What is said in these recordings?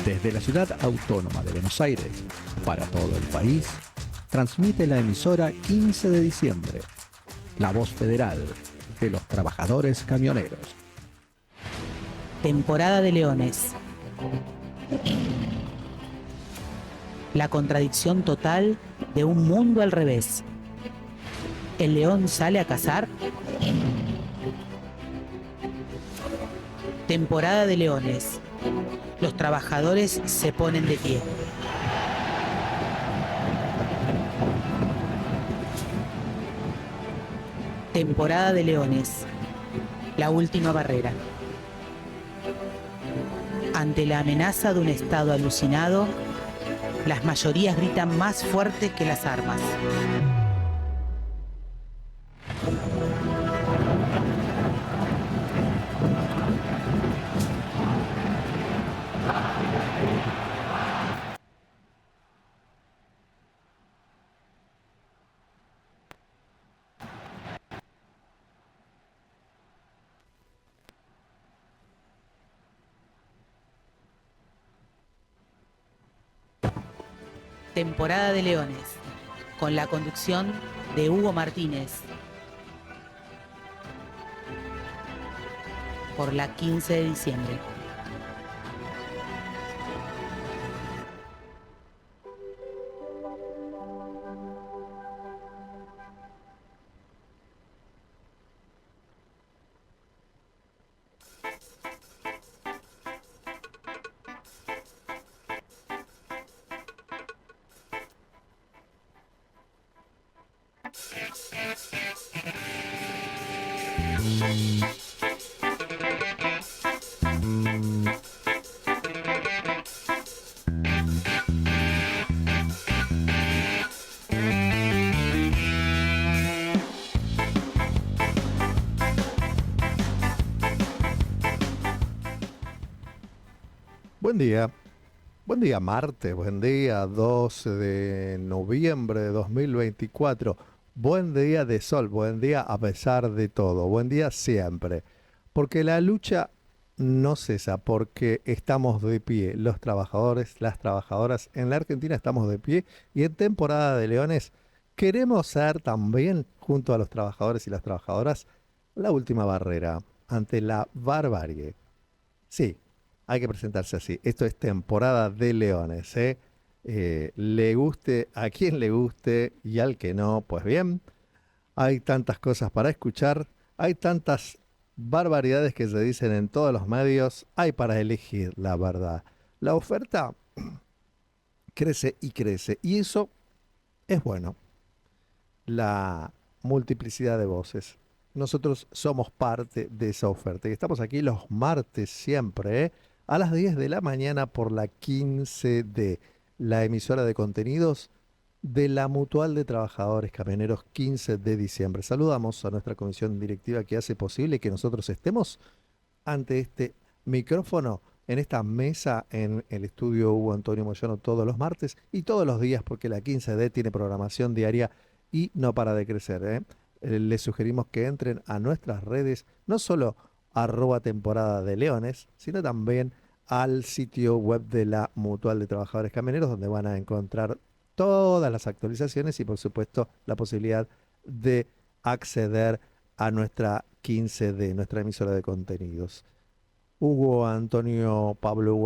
Desde la ciudad autónoma de Buenos Aires, para todo el país, transmite la emisora 15 de diciembre, la voz federal de los trabajadores camioneros. Temporada de leones. La contradicción total de un mundo al revés. ¿El león sale a cazar? Temporada de leones. Los trabajadores se ponen de pie. Temporada de leones. La última barrera. Ante la amenaza de un estado alucinado, las mayorías gritan más fuerte que las armas. Temporada de leones, con la conducción de Hugo Martínez. Por la 15 de diciembre. Buen día martes, buen día 12 de noviembre de 2024, buen día de sol, buen día a pesar de todo, buen día siempre, porque la lucha no cesa, porque estamos de pie, los trabajadores, las trabajadoras en la Argentina estamos de pie y en temporada de leones queremos ser también, junto a los trabajadores y las trabajadoras, la última barrera ante la barbarie. Sí, hay que presentarse así. Esto es temporada de leones, ¿eh? Le guste a quien le guste y al que no, pues bien, hay tantas cosas para escuchar, hay tantas barbaridades que se dicen en todos los medios, hay para elegir la verdad. La oferta crece y eso es bueno. La multiplicidad de voces. Nosotros somos parte de esa oferta y estamos aquí los martes siempre, ¿eh? A las 10 de la mañana por la 15D, la emisora de contenidos de la Mutual de Trabajadores Camioneros 15 de diciembre. Saludamos a nuestra comisión directiva que hace posible que nosotros estemos ante este micrófono, en esta mesa, en el estudio Hugo Antonio Moyano todos los martes y todos los días porque la 15D tiene programación diaria y no para de crecer, ¿eh? Les sugerimos que entren a nuestras redes, no solo @temporada de leones, sino también al sitio web de la Mutual de Trabajadores Camioneros, donde van a encontrar todas las actualizaciones y por supuesto la posibilidad de acceder a nuestra 15D, nuestra emisora de contenidos. Pablo Hugo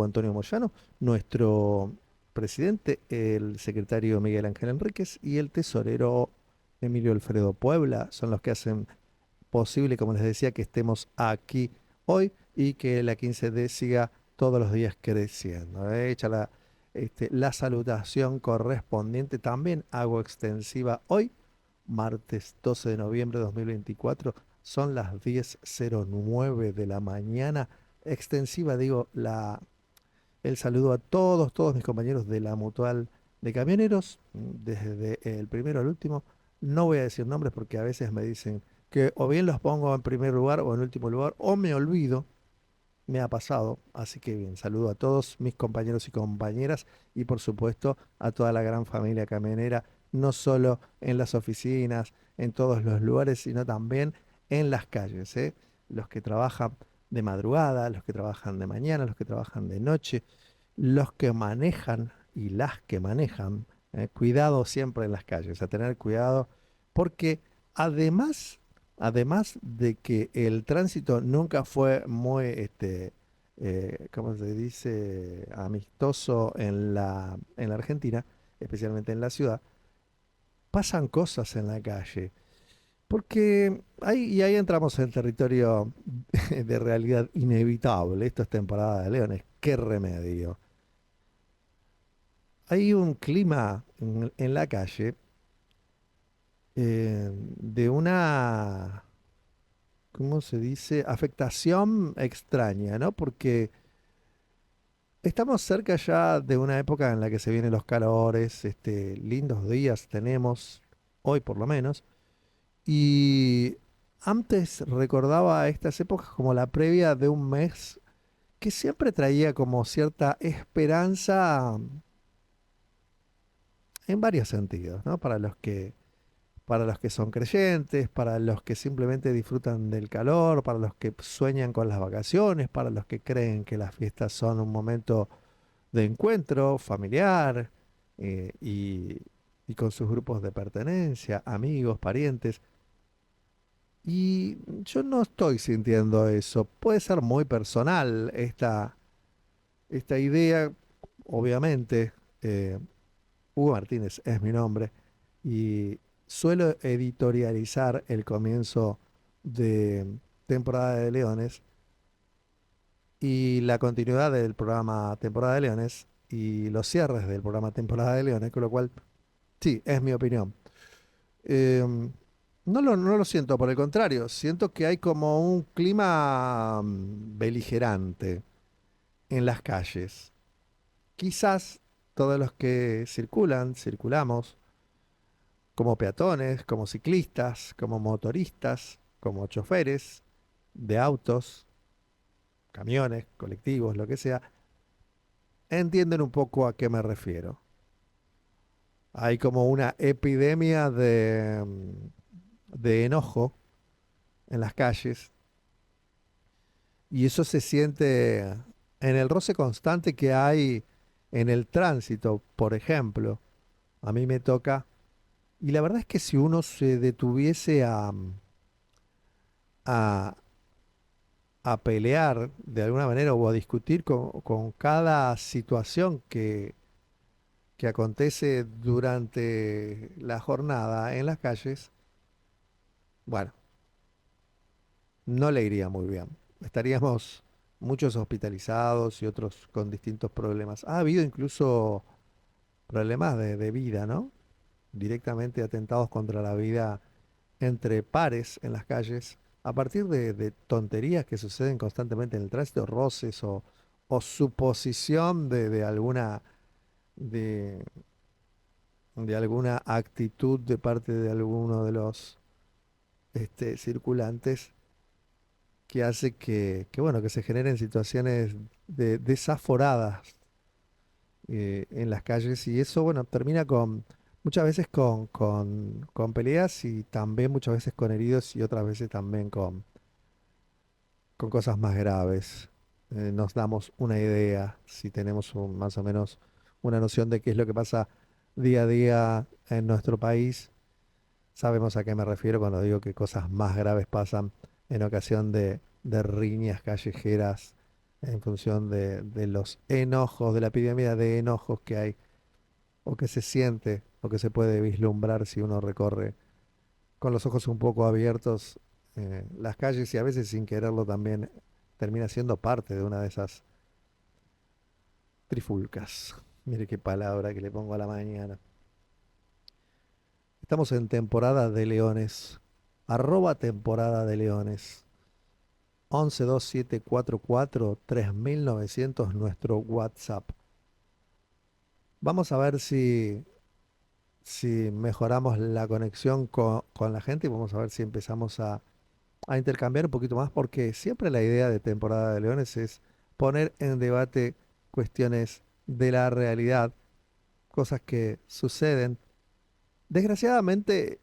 Antonio Moyano, nuestro presidente, el secretario Miguel Ángel Enríquez y el tesorero Emilio Alfredo Puebla son los que hacen posible, como les decía, que estemos aquí hoy y que la 15D siga todos los días creciendo. Hecha la salutación correspondiente, también hago extensiva hoy, martes 12 de noviembre de 2024, son las 10:09 de la mañana. Extensiva, digo, el saludo a todos mis compañeros de la Mutual de Camioneros, desde el primero al último. No voy a decir nombres porque a veces me dicen que o bien los pongo en primer lugar o en último lugar, o me olvido, me ha pasado. Así que bien, saludo a todos mis compañeros y compañeras y por supuesto a toda la gran familia camionera, no solo en las oficinas, en todos los lugares, sino también en las calles, ¿eh? Los que trabajan de madrugada, los que trabajan de mañana, los que trabajan de noche los que manejan y las que manejan, cuidado siempre en las calles, a tener cuidado, porque además, además de que el tránsito nunca fue muy, ¿cómo se dice?, amistoso en la Argentina, especialmente en la ciudad, pasan cosas en la calle. Porque ahí entramos en territorio de realidad inevitable. Esto es temporada de leones. ¿Qué remedio? Hay un clima en la calle de una, ¿cómo se dice? Afectación extraña, ¿no? Porque estamos cerca ya de una época en la que se vienen los calores, lindos días tenemos, hoy por lo menos. Y antes recordaba estas épocas como la previa de un mes que siempre traía como cierta esperanza en varios sentidos, ¿no? Para los que son creyentes, para los que simplemente disfrutan del calor, para los que sueñan con las vacaciones, para los que creen que las fiestas son un momento de encuentro familiar, y con sus grupos de pertenencia, amigos, parientes. Y yo no estoy sintiendo eso. Puede ser muy personal esta idea, obviamente. Hugo Martínez es mi nombre y suelo editorializar el comienzo de temporada de Leones y la continuidad del programa Temporada de Leones y los cierres del programa Temporada de Leones, con lo cual, sí, es mi opinión. Em, no lo siento, por el contrario, siento que hay como un clima beligerante en las calles. Quizás todos los que circulamos, como peatones, como ciclistas, como motoristas, como choferes de autos, camiones, colectivos, lo que sea, entienden un poco a qué me refiero. Hay como una epidemia de enojo en las calles y eso se siente en el roce constante que hay en el tránsito, por ejemplo. A mí me toca, y la verdad es que si uno se detuviese a, a pelear de alguna manera o a discutir con cada situación que acontece durante la jornada en las calles, bueno, no le iría muy bien. Estaríamos muchos hospitalizados y otros con distintos problemas. Ha habido incluso problemas de vida, ¿no? Directamente atentados contra la vida entre pares en las calles, a partir de tonterías que suceden constantemente en el tránsito, roces o suposición de, de alguna actitud de parte de alguno de los circulantes que hace bueno, que se generen situaciones desaforadas en las calles y eso, bueno, termina muchas veces con peleas y también muchas veces con heridos y otras veces también con cosas más graves. Nos damos una idea, si tenemos más o menos una noción de qué es lo que pasa día a día en nuestro país, sabemos a qué me refiero cuando digo que cosas más graves pasan en ocasión de riñas callejeras en función de los enojos, de la epidemia de enojos que hay, o que se siente, o que se puede vislumbrar si uno recorre con los ojos un poco abiertos las calles y a veces sin quererlo también termina siendo parte de una de esas trifulcas. Mire qué palabra que le pongo a la mañana. Estamos en temporada de leones. @temporada de leones. 1127443900 nuestro WhatsApp. Vamos a ver si mejoramos la conexión con la gente y vamos a ver si empezamos a intercambiar un poquito más, porque siempre la idea de temporada de leones es poner en debate cuestiones de la realidad, cosas que suceden. Desgraciadamente,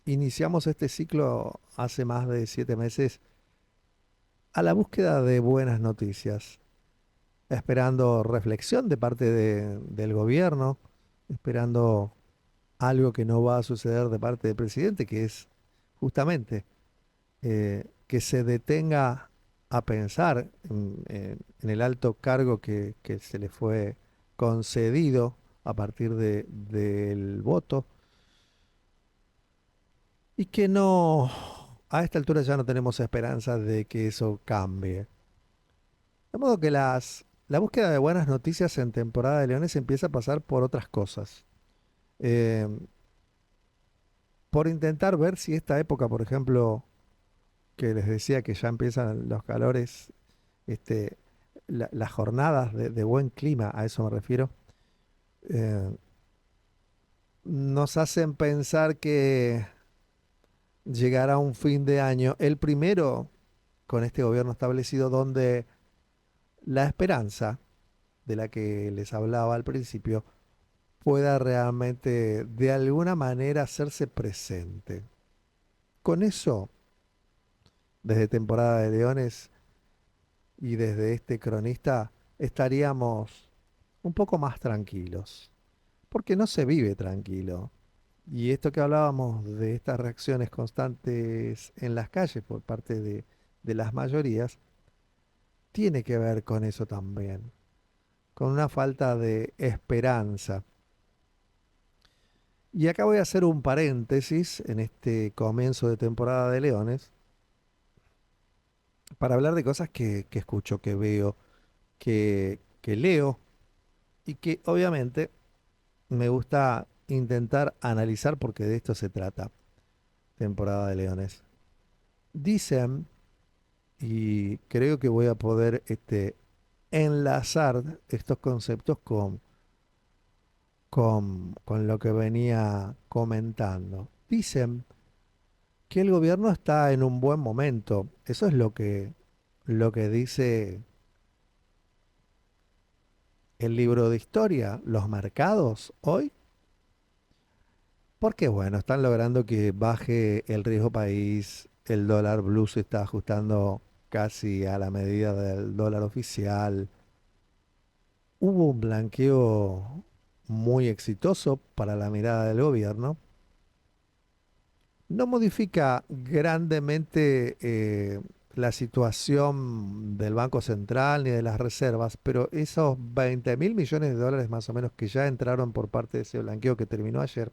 iniciamos este ciclo hace más de 7 meses a la búsqueda de buenas noticias. esperando reflexión de parte del gobierno, esperando algo que no va a suceder de parte del presidente, que es justamente que se detenga a pensar en el alto cargo que se le fue concedido a partir del voto y que no, a esta altura ya no tenemos esperanza de que eso cambie. De modo que la búsqueda de buenas noticias en temporada de Leones empieza a pasar por otras cosas. Eh, por intentar ver si esta época, por ejemplo, que les decía que ya empiezan los calores, este, las jornadas de buen clima, a eso me refiero, eh, nos hacen pensar que llegará un fin de año, el primero con este gobierno establecido, donde la esperanza de la que les hablaba al principio pueda realmente de alguna manera hacerse presente. Con eso, desde temporada de Leones y desde este cronista, estaríamos un poco más tranquilos, porque no se vive tranquilo. Y esto que hablábamos de estas reacciones constantes en las calles por parte de las mayorías, tiene que ver con eso también, con una falta de esperanza. Y acá voy a hacer un paréntesis en este comienzo de temporada de Leones para hablar de cosas que escucho, que veo, que leo y que obviamente me gusta intentar analizar porque de esto se trata, temporada de Leones. Dicen, y creo que voy a poder enlazar estos conceptos con lo que venía comentando. Dicen que el gobierno está en un buen momento. Eso es lo que dice el libro de historia, los mercados hoy. Porque bueno, están logrando que baje el riesgo país, el dólar blue se está ajustando casi a la medida del dólar oficial. Hubo un blanqueo muy exitoso para la mirada del gobierno. No modifica grandemente la situación del Banco Central ni de las reservas, pero esos 20.000 millones de dólares más o menos que ya entraron por parte de ese blanqueo que terminó ayer,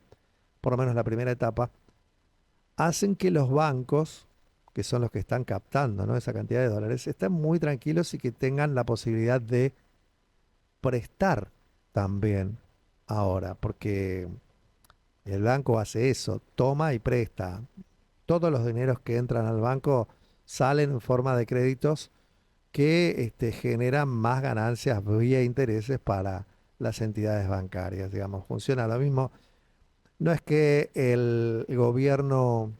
por lo menos la primera etapa, hacen que los bancos, que son los que están captando, ¿no?, esa cantidad de dólares, estén muy tranquilos y que tengan la posibilidad de prestar también ahora, porque el banco hace eso, toma y presta. Todos los dineros que entran al banco salen en forma de créditos que generan más ganancias vía intereses para las entidades bancarias, digamos. Funciona lo mismo. No es que el gobierno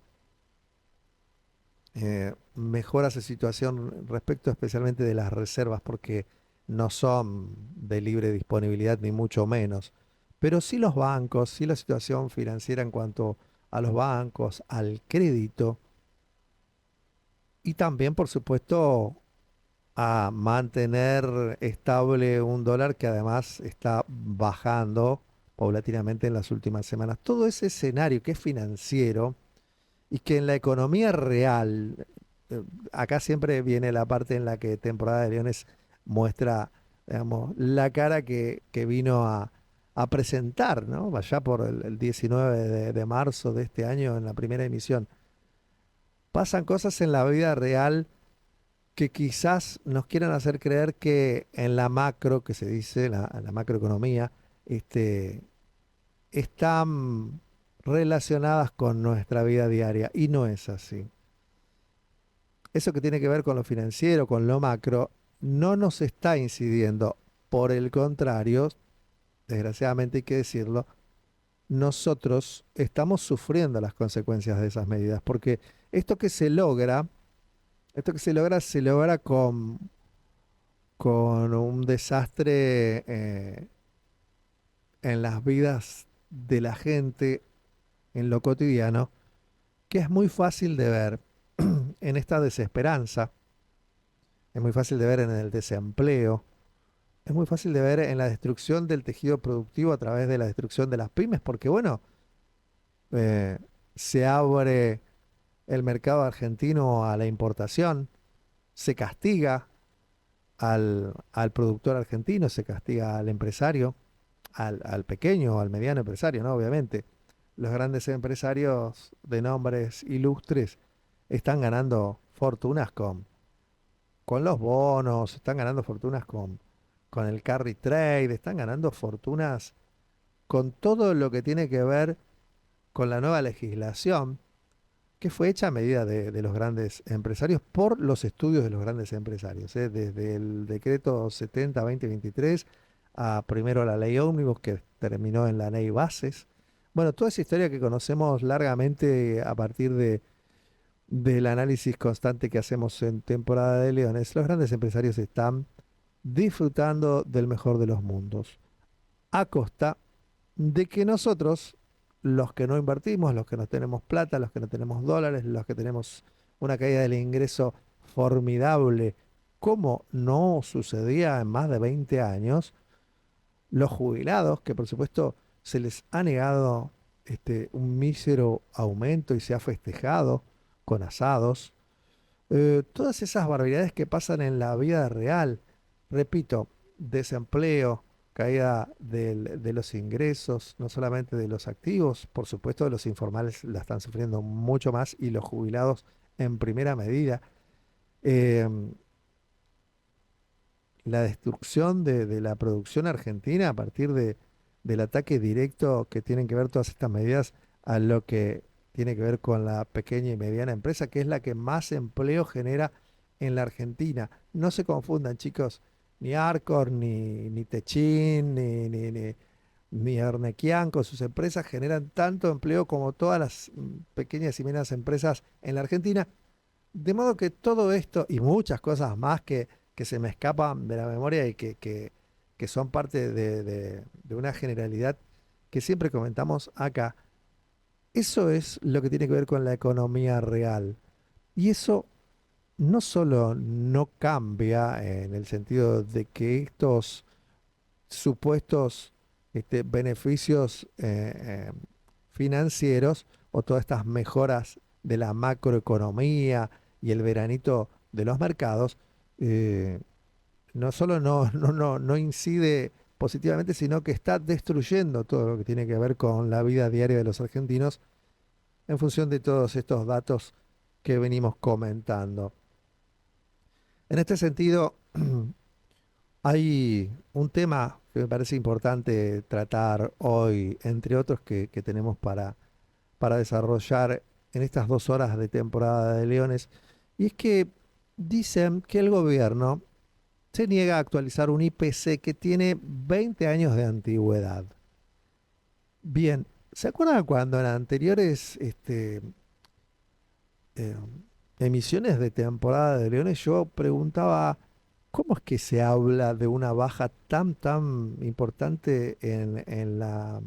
mejora su situación respecto especialmente de las reservas, porque no son de libre disponibilidad ni mucho menos, pero sí los bancos, sí la situación financiera en cuanto a los bancos, al crédito y también, por supuesto, a mantener estable un dólar que además está bajando paulatinamente en las últimas semanas. Todo ese escenario que es financiero y que en la economía real, acá siempre viene la parte en la que Temporada de Leones muestra, digamos, la cara que vino a presentar, ¿no? Allá por el 19 de marzo de este año en la primera emisión. Pasan cosas en la vida real que quizás nos quieran hacer creer que en la macro, que se dice, la macroeconomía, este, están relacionadas con nuestra vida diaria y no es así. Eso que tiene que ver con lo financiero, con lo macro, no nos está incidiendo. Por el contrario, desgraciadamente hay que decirlo, nosotros estamos sufriendo las consecuencias de esas medidas, porque esto que se logra, se logra con un desastre en las vidas de la gente, en lo cotidiano, que es muy fácil de ver en esta desesperanza, es muy fácil de ver en el desempleo, es muy fácil de ver en la destrucción del tejido productivo a través de la destrucción de las pymes, porque bueno, eh, se abre el mercado argentino a la importación, se castiga al productor argentino, se castiga al empresario, al pequeño o al mediano empresario, ¿no? Obviamente. Los grandes empresarios de nombres ilustres están ganando fortunas con los bonos, están ganando fortunas con el carry trade, están ganando fortunas con todo lo que tiene que ver con la nueva legislación que fue hecha a medida de los grandes empresarios por los estudios de los grandes empresarios, ¿eh? Desde el decreto 70-2023 a primero la ley ómnibus que terminó en la ley bases. Bueno, toda esa historia que conocemos largamente a partir del análisis constante que hacemos en temporada de Leones, los grandes empresarios están disfrutando del mejor de los mundos, a costa de que nosotros, los que no invertimos, los que no tenemos plata, los que no tenemos dólares, los que tenemos una caída del ingreso formidable, como no sucedía en más de 20 años, los jubilados, que por supuesto se les ha negado un mísero aumento y se ha festejado con asados, todas esas barbaridades que pasan en la vida real, repito, desempleo, caída de los ingresos, no solamente de los activos, por supuesto los informales la están sufriendo mucho más y los jubilados en primera medida. Eh, la destrucción de la producción argentina a partir del ataque directo que tienen que ver todas estas medidas a lo que tiene que ver con la pequeña y mediana empresa, que es la que más empleo genera en la Argentina. No se confundan, chicos, ni Arcor, ni Techin, ni Arnequian con sus empresas generan tanto empleo como todas las pequeñas y medianas empresas en la Argentina. De modo que todo esto y muchas cosas más que se me escapan de la memoria y que son parte de una generalidad que siempre comentamos acá, eso es lo que tiene que ver con la economía real. Y eso no solo no cambia en el sentido de que estos supuestos beneficios financieros o todas estas mejoras de la macroeconomía y el veranito de los mercados, eh, no solo no incide positivamente, sino que está destruyendo todo lo que tiene que ver con la vida diaria de los argentinos en función de todos estos datos que venimos comentando. En este sentido, hay un tema que me parece importante tratar hoy, entre otros que tenemos para desarrollar en estas 2 horas de temporada de Leones, y es que dicen que el gobierno se niega a actualizar un IPC que tiene 20 años de antigüedad. Bien, ¿se acuerdan cuando en anteriores eh, emisiones de temporada de Leones yo preguntaba cómo es que se habla de una baja tan importante en la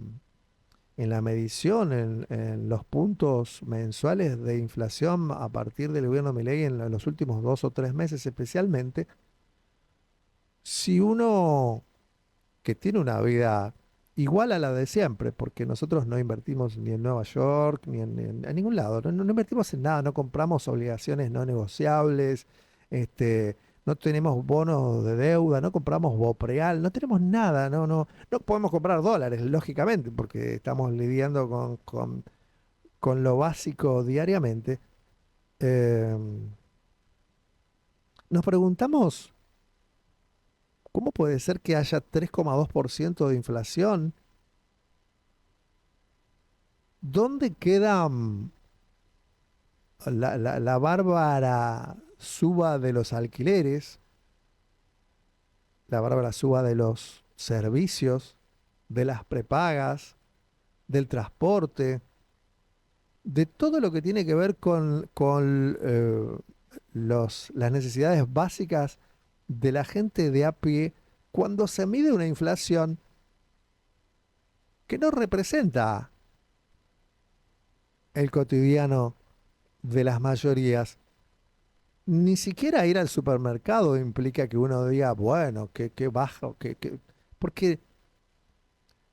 medición, en los puntos mensuales de inflación a partir del gobierno Milei en los últimos 2 o 3 meses especialmente? Si uno que tiene una vida igual a la de siempre, porque nosotros no invertimos ni en Nueva York, ni en ningún lado, no invertimos en nada, no compramos obligaciones no negociables, no tenemos bonos de deuda, no compramos Bopreal, no tenemos nada, no podemos comprar dólares, lógicamente, porque estamos lidiando con lo básico diariamente. Eh, Nos preguntamos, ¿cómo puede ser que haya 3,2% de inflación? ¿Dónde queda la bárbara suba de los alquileres, la bárbara suba de los servicios, de las prepagas, del transporte, de todo lo que tiene que ver con las necesidades básicas de la gente de a pie cuando se mide una inflación que no representa el cotidiano de las mayorías? Ni siquiera ir al supermercado implica que uno diga, bueno, que baja, porque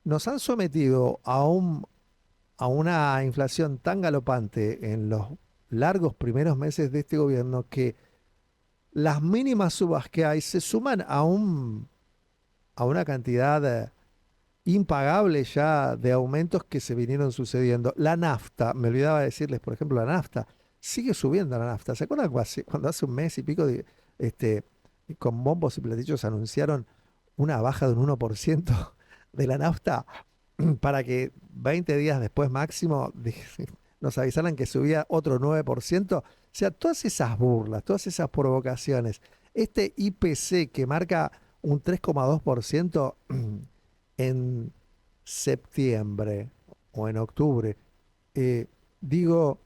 nos han sometido a una inflación tan galopante en los largos primeros meses de este gobierno que las mínimas subas que hay se suman a una cantidad impagable ya de aumentos que se vinieron sucediendo. La nafta, me olvidaba decirles, por ejemplo, la nafta, sigue subiendo la nafta. ¿Se acuerdan cuando hace un mes y pico este, con bombos y platillos anunciaron una baja de un 1% de la nafta para que 20 días después máximo nos avisaran que subía otro 9%? O sea, todas esas burlas, todas esas provocaciones, este IPC que marca un 3,2% en septiembre o en octubre, eh, digo,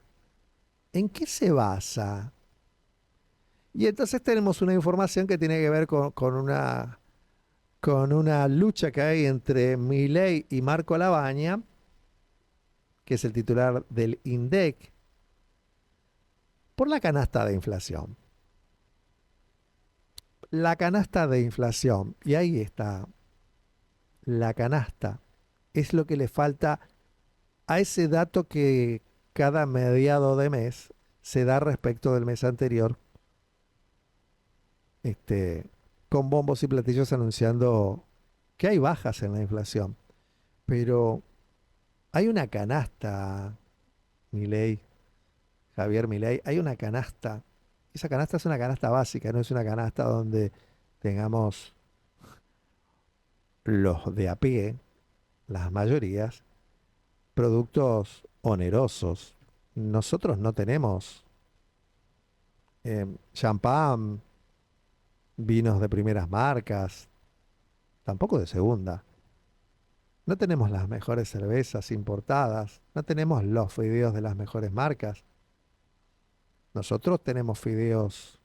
¿en qué se basa? Y entonces tenemos una información que tiene que ver con una lucha que hay entre Milei y Marco Labaña, que es el titular del INDEC, por la canasta de inflación. La canasta de inflación, y ahí está, la canasta, es lo que le falta a ese dato que cada mediado de mes se da respecto del mes anterior, este, con bombos y platillos anunciando que hay bajas en la inflación. Pero hay una canasta, Milei, Javier Milei, hay una canasta. Esa canasta es una canasta básica, no es una canasta donde tengamos los de a pie, las mayorías, productos onerosos. Nosotros no tenemos champán, vinos de primeras marcas, tampoco de segunda. No tenemos las mejores cervezas importadas, no tenemos los fideos de las mejores marcas. Nosotros tenemos fideos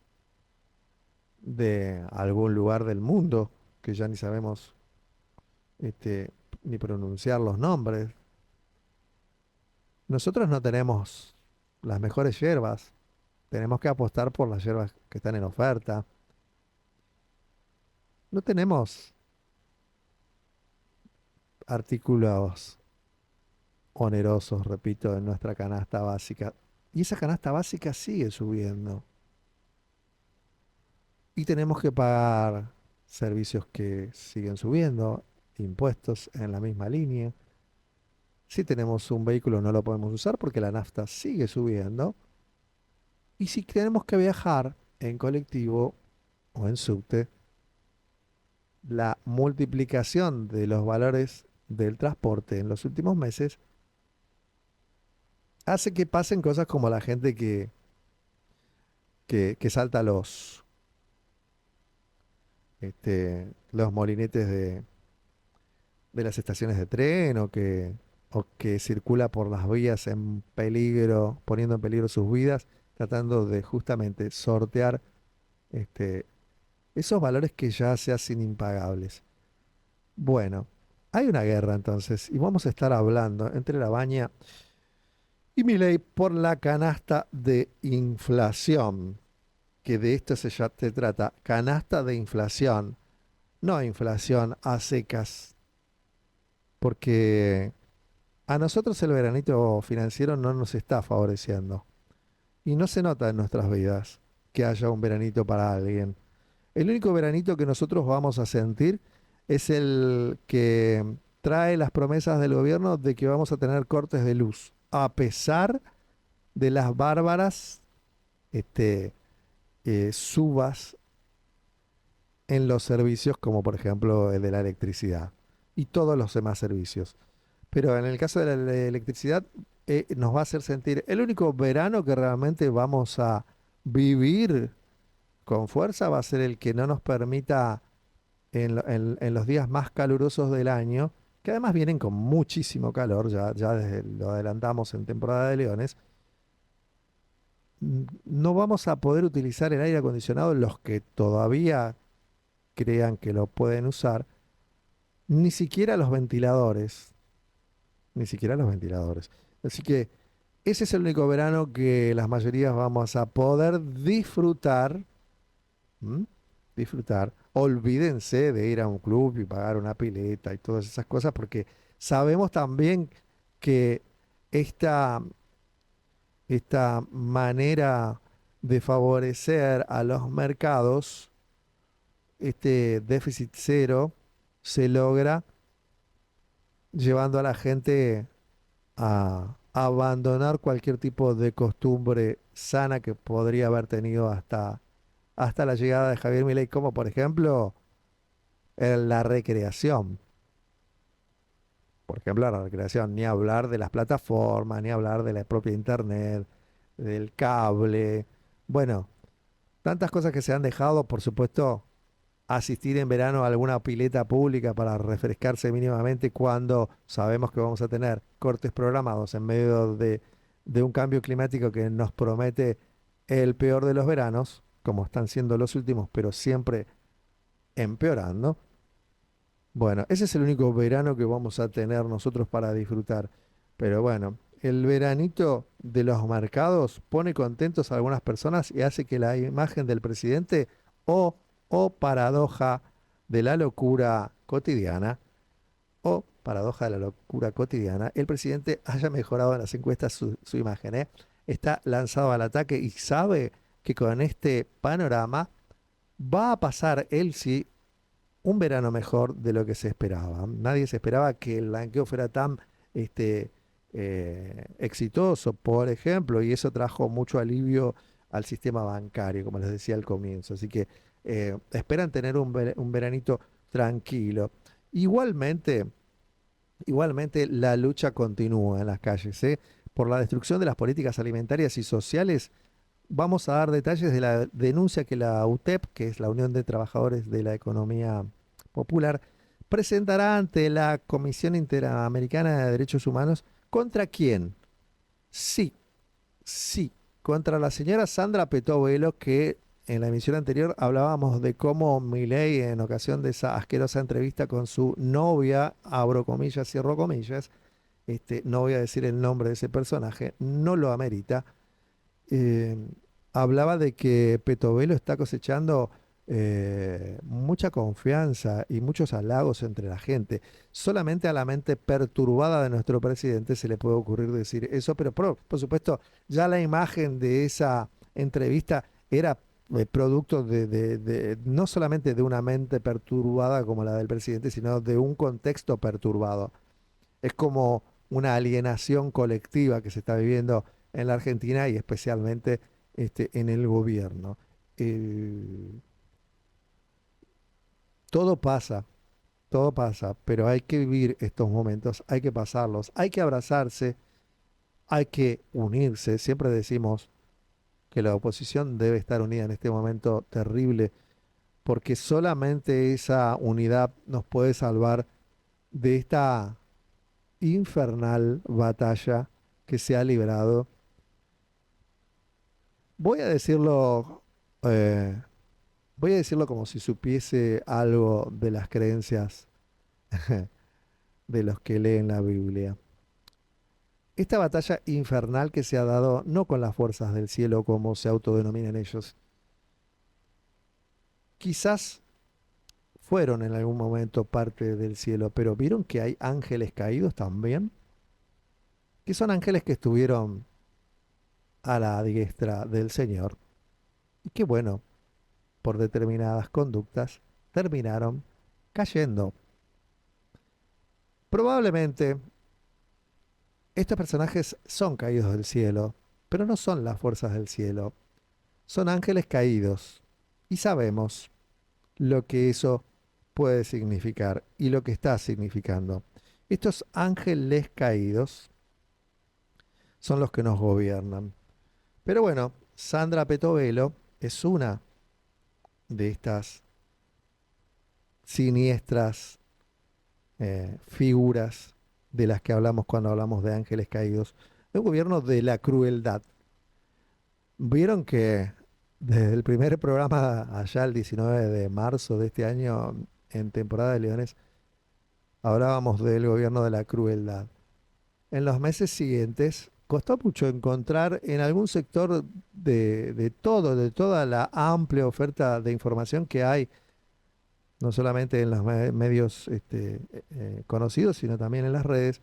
de algún lugar del mundo que ya ni sabemos este, ni pronunciar los nombres. Nosotros no tenemos las mejores hierbas, tenemos que apostar por las hierbas que están en oferta. No tenemos artículos onerosos, repito, en nuestra canasta básica. Y esa canasta básica sigue subiendo. Y tenemos que pagar servicios que siguen subiendo, impuestos en la misma línea. Si tenemos un vehículo no lo podemos usar porque la nafta sigue subiendo. Y si tenemos que viajar en colectivo o en subte, la multiplicación de los valores del transporte en los últimos meses hace que pasen cosas como la gente que salta los molinetes de las estaciones de tren o que circula por las vías en peligro, poniendo en peligro sus vidas, tratando de justamente sortear este, esos valores que ya se hacen impagables. Bueno, hay una guerra entonces y vamos a estar hablando entre la baña y Milei por la canasta de inflación, que de esto ya se trata, canasta de inflación, no inflación a secas, porque a nosotros el veranito financiero no nos está favoreciendo y no se nota en nuestras vidas que haya un veranito para alguien. El único veranito que nosotros vamos a sentir es el que trae las promesas del gobierno de que vamos a tener cortes de luz, a pesar de las bárbaras subas en los servicios, como por ejemplo el de la electricidad y todos los demás servicios. Pero en el caso de la electricidad, nos va a hacer sentir el único verano que realmente vamos a vivir con fuerza va a ser el que no nos permita en los días más calurosos del año, que además vienen con muchísimo calor, ya desde lo adelantamos en temporada de leones, no vamos a poder utilizar el aire acondicionado los que todavía crean que lo pueden usar, ni siquiera los ventiladores, ni siquiera los ventiladores. Así que ese es el único verano que las mayorías vamos a poder disfrutar. ¿M? Disfrutar. Olvídense de ir a un club y pagar una pileta y todas esas cosas, porque sabemos también que esta, esta manera de favorecer a los mercados, este déficit cero, se logra llevando a la gente a abandonar cualquier tipo de costumbre sana que podría haber tenido hasta la llegada de Javier Milei, como por ejemplo la recreación. Por ejemplo, la recreación, ni hablar de las plataformas, ni hablar de la propia internet, del cable. Bueno, tantas cosas que se han dejado, por supuesto, asistir en verano a alguna pileta pública para refrescarse mínimamente cuando sabemos que vamos a tener cortes programados en medio de un cambio climático que nos promete el peor de los veranos, como están siendo los últimos, pero siempre empeorando. Bueno, ese es el único verano que vamos a tener nosotros para disfrutar. Pero bueno, el veranito de los mercados pone contentos a algunas personas y hace que la imagen del presidente o, o paradoja de la locura cotidiana, o paradoja de la locura cotidiana, el presidente haya mejorado en las encuestas su imagen, ¿eh? Está lanzado al ataque y sabe que con este panorama va a pasar él sí un verano mejor de lo que se esperaba. Nadie se esperaba que el blanqueo fuera tan este, exitoso, por ejemplo, y eso trajo mucho alivio al sistema bancario, como les decía al comienzo. Así que esperan tener un veranito tranquilo. Igualmente, igualmente la lucha continúa en las calles, ¿eh? Por la destrucción de las políticas alimentarias y sociales. Vamos a dar detalles de la denuncia que la UTEP, que es la Unión de Trabajadores de la Economía Popular, presentará ante la Comisión Interamericana de Derechos Humanos. ¿Contra quién? Sí, sí, contra la señora Sandra Petovelo, que en la emisión anterior hablábamos de cómo Milei, en ocasión de esa asquerosa entrevista con su novia, abro comillas, cierro comillas, no voy a decir el nombre de ese personaje, no lo amerita, eh, hablaba de que Petovelo está cosechando mucha confianza y muchos halagos entre la gente. Solamente a la mente perturbada de nuestro presidente se le puede ocurrir decir eso, pero por supuesto ya la imagen de esa entrevista era producto no solamente de una mente perturbada como la del presidente, sino de un contexto perturbado. Es como una alienación colectiva que se está viviendo en la Argentina y especialmente en el gobierno. Eh, todo pasa, todo pasa, pero hay que vivir estos momentos, hay que pasarlos, hay que abrazarse, hay que unirse. Siempre decimos que la oposición debe estar unida en este momento terrible, porque solamente esa unidad nos puede salvar de esta infernal batalla que se ha librado. Voy a decirlo, eh, voy a decirlo como si supiese algo de las creencias de los que leen la Biblia. Esta batalla infernal que se ha dado no con las fuerzas del cielo como se autodenominan ellos, quizás fueron en algún momento parte del cielo, pero ¿vieron que hay ángeles caídos también? Que son ángeles que estuvieron a la diestra del Señor y que bueno, por determinadas conductas, terminaron cayendo. Probablemente estos personajes son caídos del cielo, pero no son las fuerzas del cielo, son ángeles caídos. Y sabemos lo que eso puede significar y lo que está significando. Estos ángeles caídos son los que nos gobiernan. Pero bueno, Sandra Petovelo es una de estas siniestras figuras de las que hablamos cuando hablamos de ángeles caídos, de un gobierno de la crueldad. Vieron que desde el primer programa, allá el 19 de marzo de este año, en temporada de Leones, hablábamos del gobierno de la crueldad. En los meses siguientes costó mucho encontrar en algún sector de toda la amplia oferta de información que hay, no solamente en los medios conocidos, sino también en las redes,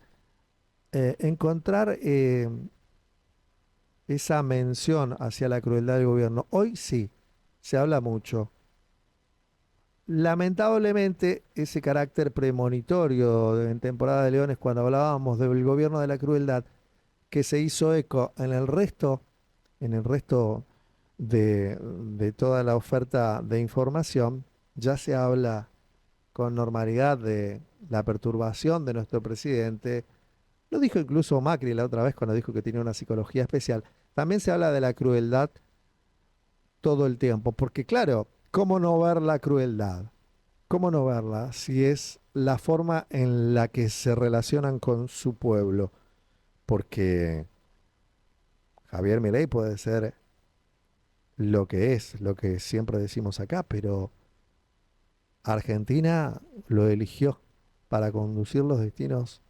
encontrar esa mención hacia la crueldad del gobierno. Hoy sí, se habla mucho. Lamentablemente, ese carácter premonitorio en temporada de Leones, cuando hablábamos del gobierno de la crueldad, que se hizo eco en el resto de toda la oferta de información, ya se habla con normalidad de la perturbación de nuestro presidente. Lo dijo incluso Macri la otra vez cuando dijo que tenía una psicología especial. También se habla de la crueldad todo el tiempo, porque claro, ¿cómo no ver la crueldad? ¿Cómo no verla si es la forma en la que se relacionan con su pueblo? Porque Javier Milei puede ser lo que es, lo que siempre decimos acá, pero Argentina lo eligió para conducir los destinos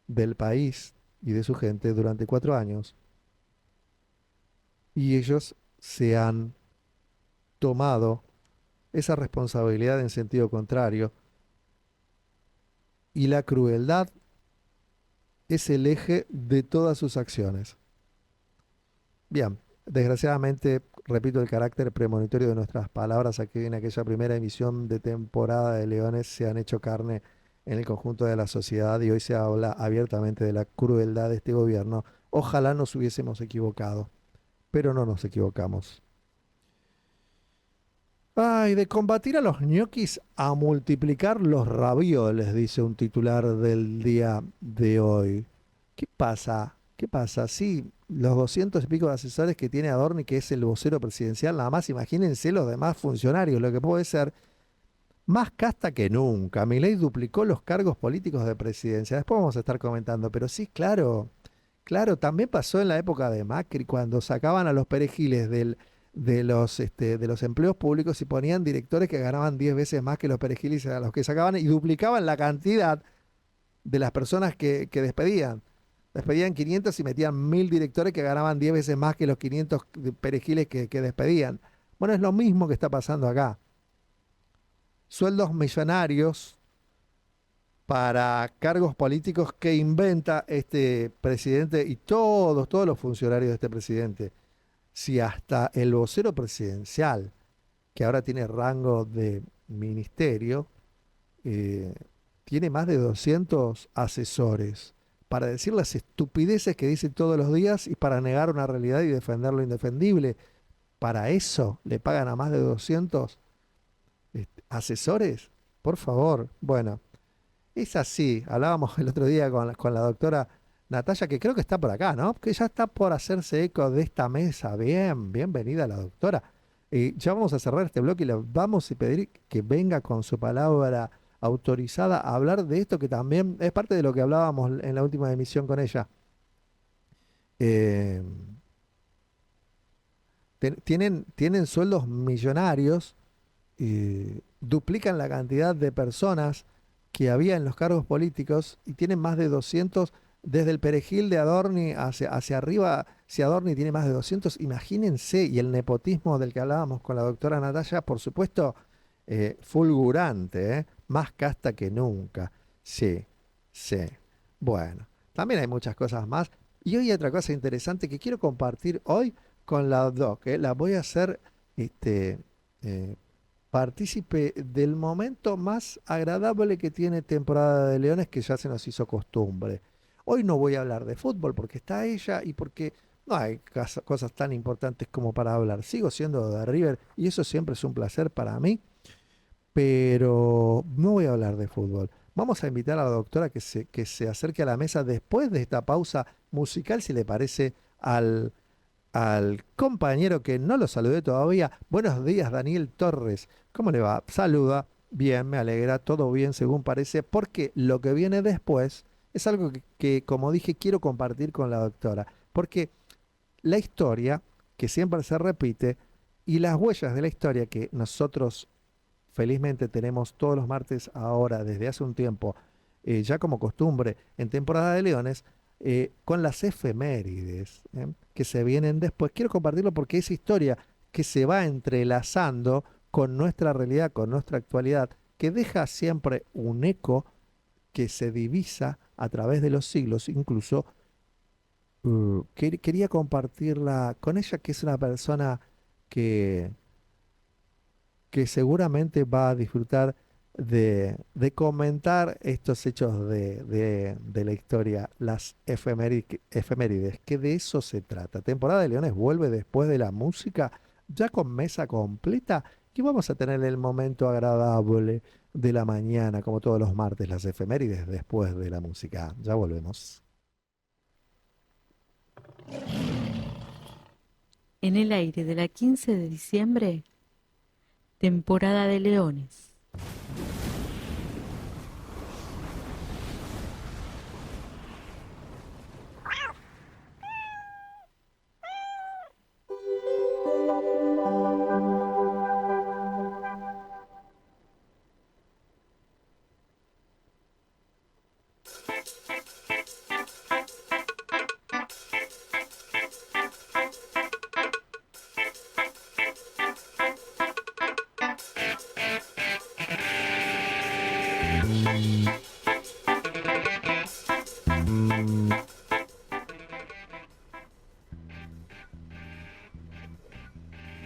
del país y de su gente durante 4 años. Y ellos se han tomado esa responsabilidad en sentido contrario. Y la crueldad es el eje de todas sus acciones. Bien, desgraciadamente, repito, el carácter premonitorio de nuestras palabras aquí en aquella primera emisión de temporada de Leones se han hecho carne en el conjunto de la sociedad y hoy se habla abiertamente de la crueldad de este gobierno. Ojalá nos hubiésemos equivocado, pero no nos equivocamos. Ay, de combatir a los ñoquis a multiplicar los ravioles, dice un titular del día de hoy. ¿Qué pasa? ¿Qué pasa? Sí, los 200 y pico de asesores que tiene Adorni, que es el vocero presidencial, nada más imagínense los demás funcionarios, lo que puede ser más casta que nunca. Milei duplicó los cargos políticos de presidencia. Después vamos a estar comentando, pero sí, claro, claro, también pasó en la época de Macri, cuando sacaban a los perejiles de los empleos públicos y ponían directores que ganaban 10 veces más que los perejiles a los que sacaban y duplicaban la cantidad de las personas que despedían. Despedían 500 y metían 1000 directores que ganaban 10 veces más que los 500 perejiles que despedían. Bueno, es lo mismo que está pasando acá. Sueldos millonarios para cargos políticos que inventa este presidente y todos los funcionarios de este presidente. Si hasta el vocero presidencial, que ahora tiene rango de ministerio, eh, tiene más de 200 asesores para decir las estupideces que dice todos los días y para negar una realidad y defender lo indefendible. Para eso le pagan a más de 200 asesores. Por favor. Bueno, es así. Hablábamos el otro día con la doctora Natalia, que creo que está por acá, ¿no? Que ya está por hacerse eco de esta mesa. Bien, bienvenida la doctora. Ya vamos a cerrar este bloque y le vamos a pedir que venga con su palabra autorizada a hablar de esto que también es parte de lo que hablábamos en la última emisión con ella. Eh, tienen sueldos millonarios, duplican la cantidad de personas que había en los cargos políticos y tienen más de 200, desde el perejil de Adorni hacia arriba, si Adorni tiene más de 200, imagínense, y el nepotismo del que hablábamos con la doctora Natalia, por supuesto, fulgurante, más casta que nunca. Sí, sí. Bueno, también hay muchas cosas más. Y hoy hay otra cosa interesante que quiero compartir hoy con la doc. La voy a hacer eh, partícipe del momento más agradable que tiene temporada de Leones, que ya se nos hizo costumbre. Hoy no voy a hablar de fútbol porque está ella y porque no hay cosas tan importantes como para hablar. Sigo siendo de River y eso siempre es un placer para mí, pero no voy a hablar de fútbol. Vamos a invitar a la doctora que se acerque a la mesa después de esta pausa musical, si le parece, al compañero que no lo saludé todavía. Buenos días, Daniel Torres. ¿Cómo le va? Saluda. Bien, me alegra, todo bien según parece, porque lo que viene después es algo que, como dije, quiero compartir con la doctora. Porque la historia, que siempre se repite, y las huellas de la historia que nosotros felizmente tenemos todos los martes ahora, desde hace un tiempo, ya como costumbre, en temporada de Leones, con las efemérides que se vienen después. Quiero compartirlo porque es historia que se va entrelazando con nuestra realidad, con nuestra actualidad, que deja siempre un eco que se divisa a través de los siglos. Incluso quería compartirla con ella, que es una persona que, que seguramente va a disfrutar de comentar estos hechos de la historia, las efemérides, que de eso se trata. Temporada de Leones vuelve después de la música, ya con mesa completa, y vamos a tener el momento agradable de la mañana, como todos los martes, las efemérides después de la música. Ya volvemos. En el aire de la 15 de diciembre, temporada de leones.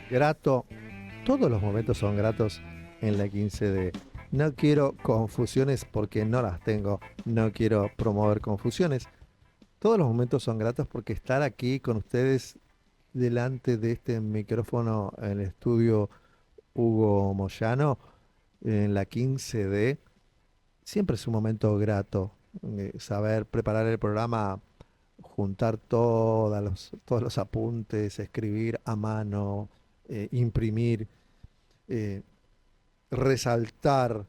Grato, todos los momentos son gratos en la 15D. No quiero confusiones porque no las tengo, no quiero promover confusiones. Todos los momentos son gratos porque estar aquí con ustedes delante de este micrófono en el estudio Hugo Moyano, en la 15D, siempre es un momento grato. Saber preparar el programa, juntar todos los apuntes, escribir a mano, imprimir, eh, resaltar,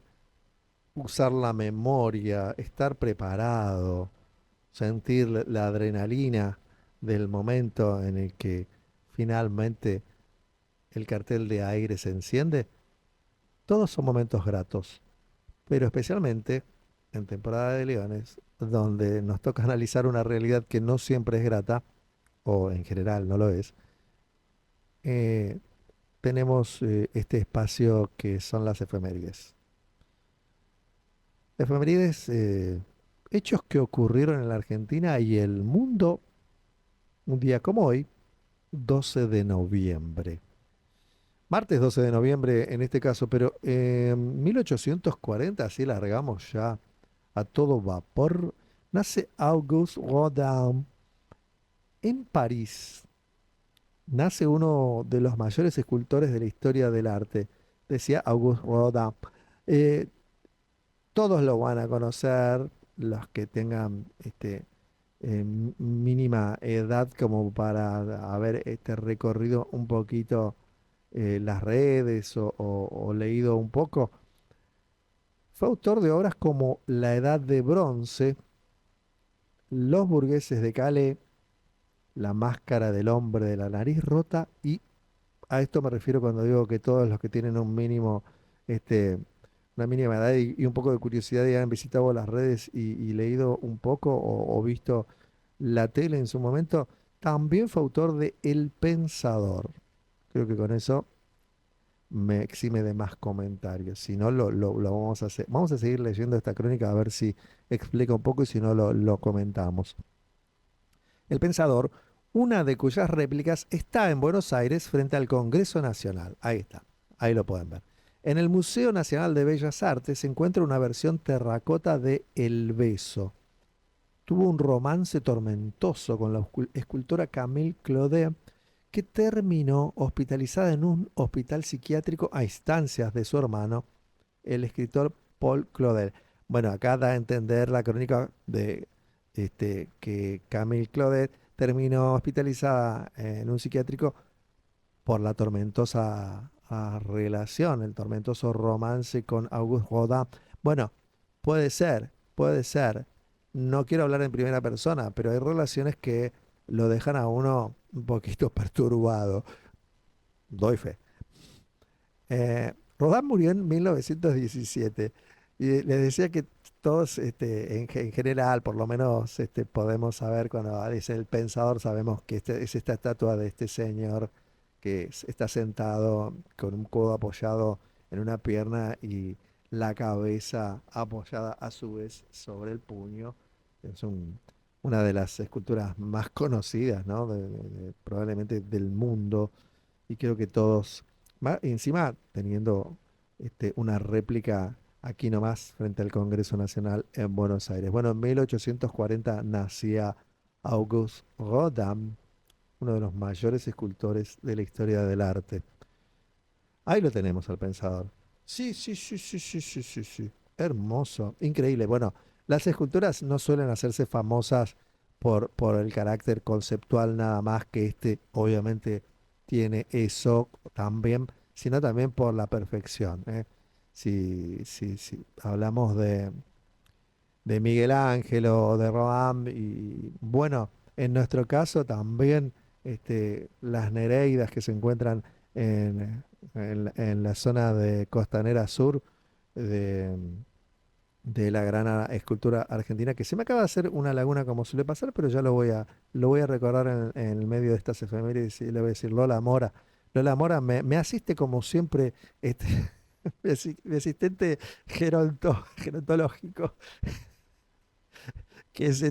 usar la memoria, estar preparado, sentir la adrenalina del momento en el que finalmente el cartel de aire se enciende. Todos son momentos gratos, pero especialmente en temporada de Leones, donde nos toca analizar una realidad que no siempre es grata, o en general no lo es. eh, Tenemos este espacio que son las efemérides. Efemérides, hechos que ocurrieron en la Argentina y el mundo un día como hoy, 12 de noviembre. Martes 12 de noviembre en este caso, pero en 1840, así largamos ya a todo vapor, nace Auguste Rodin en París. Nace uno de los mayores escultores de la historia del arte, decía Auguste Rodin. Eh, Todos lo van a conocer, los que tengan mínima edad como para haber recorrido un poquito las redes o leído un poco. Fue autor de obras como La Edad de Bronce, Los Burgueses de Calais, La Máscara del Hombre de la Nariz Rota, y a esto me refiero cuando digo que todos los que tienen un mínimo, este, una mínima edad y un poco de curiosidad y han visitado las redes y leído un poco o visto la tele en su momento, también fue autor de El Pensador. Creo que con eso me exime de más comentarios. Si no, lo vamos a hacer. Vamos a seguir leyendo esta crónica a ver si explica un poco y si no, lo comentamos. El Pensador, una de cuyas réplicas está en Buenos Aires frente al Congreso Nacional. Ahí está, ahí lo pueden ver. En el Museo Nacional de Bellas Artes se encuentra una versión terracota de El Beso. Tuvo un romance tormentoso con la escultora Camille Claudel, que terminó hospitalizada en un hospital psiquiátrico a instancias de su hermano, el escritor Paul Claudel. Bueno, acá da a entender la crónica de que Camille Claudel terminó hospitalizada en un psiquiátrico por la tormentosa relación, el tormentoso romance con Auguste Rodin. Bueno, puede ser, puede ser. No quiero hablar en primera persona, pero hay relaciones que lo dejan a uno un poquito perturbado. Doy fe. Rodin murió en 1917 y les decía que todos en general, por lo menos podemos saber cuando dice el pensador, sabemos que es esta estatua de este señor que está sentado con un codo apoyado en una pierna y la cabeza apoyada a su vez sobre el puño. Es una de las esculturas más conocidas, ¿no? Probablemente del mundo. Y creo que todos, encima teniendo una réplica aquí nomás frente al Congreso Nacional en Buenos Aires. Bueno, en 1840 nacía Auguste Rodin, uno de los mayores escultores de la historia del arte. Ahí lo tenemos al pensador. Sí, sí, sí, sí, sí, sí, sí, sí. Hermoso, increíble. Bueno, las esculturas no suelen hacerse famosas por el carácter conceptual nada más, que obviamente tiene eso también, sino también por la perfección, ¿eh? Si hablamos de Miguel Ángel o de Rodin, y bueno, en nuestro caso también las Nereidas que se encuentran en la zona de Costanera Sur de, de la gran escultura argentina, que se me acaba de hacer una laguna como suele pasar, pero ya lo voy a recordar en el medio de estas efemérides y le voy a decir Lola Mora. Lola Mora me asiste como siempre, este, mi asistente gerontológico, que es